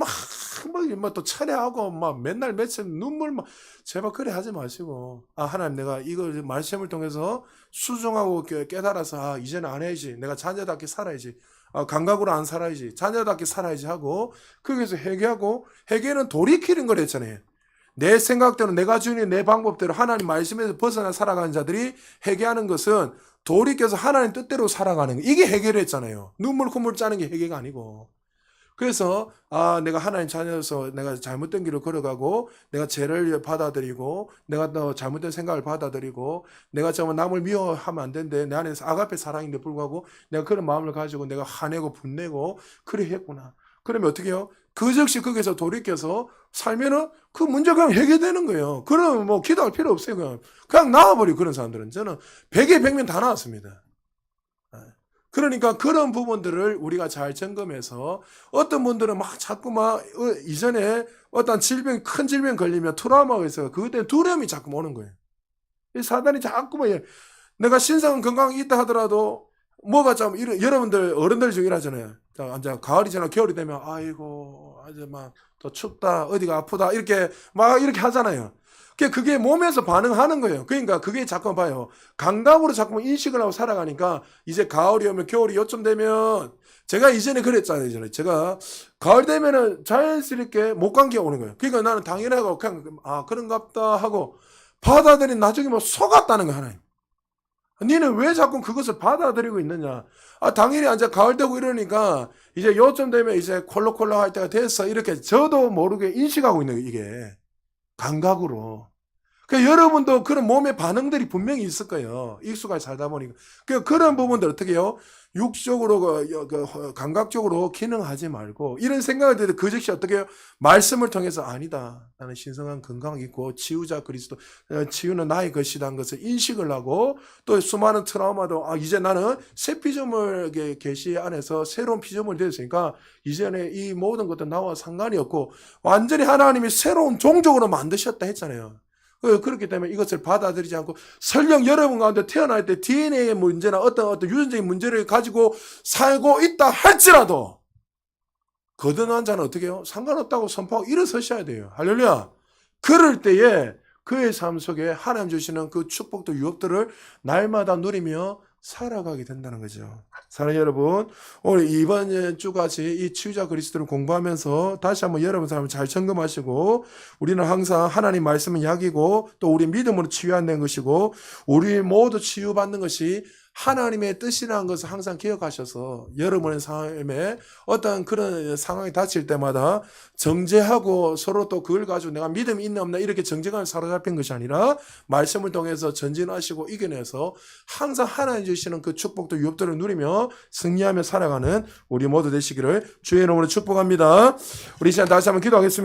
Speaker 1: 또 찬양하고 막 맨날 며칠 눈물 제발 그래 하지 마시고 하나님 내가 이걸 말씀을 통해서 수정하고 깨달아서 이제는 안 해야지. 내가 자녀답게 살아야지. 감각으로 안 살아야지. 자녀답게 살아야지 하고 거기서 회개하고 회개는 돌이키는 걸 했잖아요. 내 생각대로 내가 주는 내 방법대로 하나님 말씀에서 벗어나 살아가는 자들이 회개하는 것은 돌이켜서 하나님 뜻대로 살아가는 거. 이게 해결을 했잖아요. 눈물 콧물 짜는 게 해결가 아니고. 그래서 내가 하나님 자녀여서 내가 잘못된 길을 걸어가고 내가 죄를 받아들이고 내가 또 잘못된 생각을 받아들이고 내가 정말 남을 미워하면 안 되는데 내 안에서 아가페 사랑인데 불구하고 내가 그런 마음을 가지고 내가 화내고 분내고 그래 했구나. 그러면 어떻게 해요? 그 즉시 거기서 돌이켜서 살면은 그 문제가 그냥 해결되는 거예요. 그러면 뭐 기도할 필요 없어요. 그냥 나와버려 그런 사람들은. 저는 100에 100면 다 나왔습니다. 그러니까 그런 부분들을 우리가 잘 점검해서 어떤 분들은 막 자꾸 이전에 어떤 큰 질병 걸리면 트라우마가 있어요. 그것 때문에 두려움이 자꾸 오는 거예요. 이 사단이 자꾸 내가 신성은 건강이 있다 하더라도 뭐가 좀 여러분들 어른들 중에 이러잖아요. 자, 이제 가을이 지나 겨울이 되면 아이고 아주 막 또 춥다 어디가 아프다 이렇게 막 이렇게 하잖아요. 그게 몸에서 반응하는 거예요. 그러니까 그게 자꾸 봐요. 감각으로 자꾸 인식을 하고 살아가니까 이제 가을이 오면 겨울이 요쯤 되면 제가 이전에 그랬잖아요. 이전에 제가 가을 되면은 자연스럽게 목감기가 오는 거예요. 그러니까 나는 당연하고 그냥 그런갑다 하고 받아들인 나중에 뭐 속았다는 거 하나요. 니는 왜 자꾸 그것을 받아들이고 있느냐? 당연히 이제 가을 되고 이러니까 이제 요쯤 되면 이제 콜록콜록 할 때가 됐어. 이렇게 저도 모르게 인식하고 있는 거예요, 이게. 감각으로. 여러분도 그런 몸의 반응들이 분명히 있을 거예요. 익숙하게 살다 보니까. 그런 부분들 어떻게 해요? 육적으로, 감각적으로 기능하지 말고, 이런 생각을 들때 그 즉시 어떻게 해요? 말씀을 통해서 아니다. 나는 신성한 건강이 있고, 치유자 그리스도, 치유는 나의 것이다 한 것을 인식을 하고, 또 수많은 트라우마도, 이제 나는 새 피조물 계시 안에서 새로운 피조물이 되었으니까, 이전에 이 모든 것도 나와 상관이 없고, 완전히 하나님이 새로운 종족으로 만드셨다 했잖아요. 그렇기 때문에 이것을 받아들이지 않고 설령 여러분 가운데 태어날 때 DNA의 문제나 어떤 유전적인 문제를 가지고 살고 있다 할지라도 거듭난 자는 어떻게 해요? 상관없다고 선포하고 일어서셔야 돼요. 할렐루야. 그럴 때에 그의 삶 속에 하나님 주시는 그 축복도 유업들을 날마다 누리며 살아가게 된다는 거죠. 사랑하는 여러분, 오늘 이번 주까지 이 치유자 그리스도를 공부하면서 다시 한번 여러분 삶을 잘 점검하시고, 우리는 항상 하나님 말씀은 약이고 또 우리 믿음으로 치유하는 것이고 우리 모두 치유받는 것이 하나님의 뜻이라는 것을 항상 기억하셔서 여러분의 삶에 어떤 그런 상황이 닥칠 때마다 정죄하고 서로 또 그걸 가지고 내가 믿음이 있나 없나 이렇게 정죄감에 사로잡힌 것이 아니라 말씀을 통해서 전진하시고 이겨내서 항상 하나님 주시는 그 축복도 유업들을 누리며 승리하며 살아가는 우리 모두 되시기를 주의 이름으로 축복합니다. 우리 시간 다시 한번 기도하겠습니다.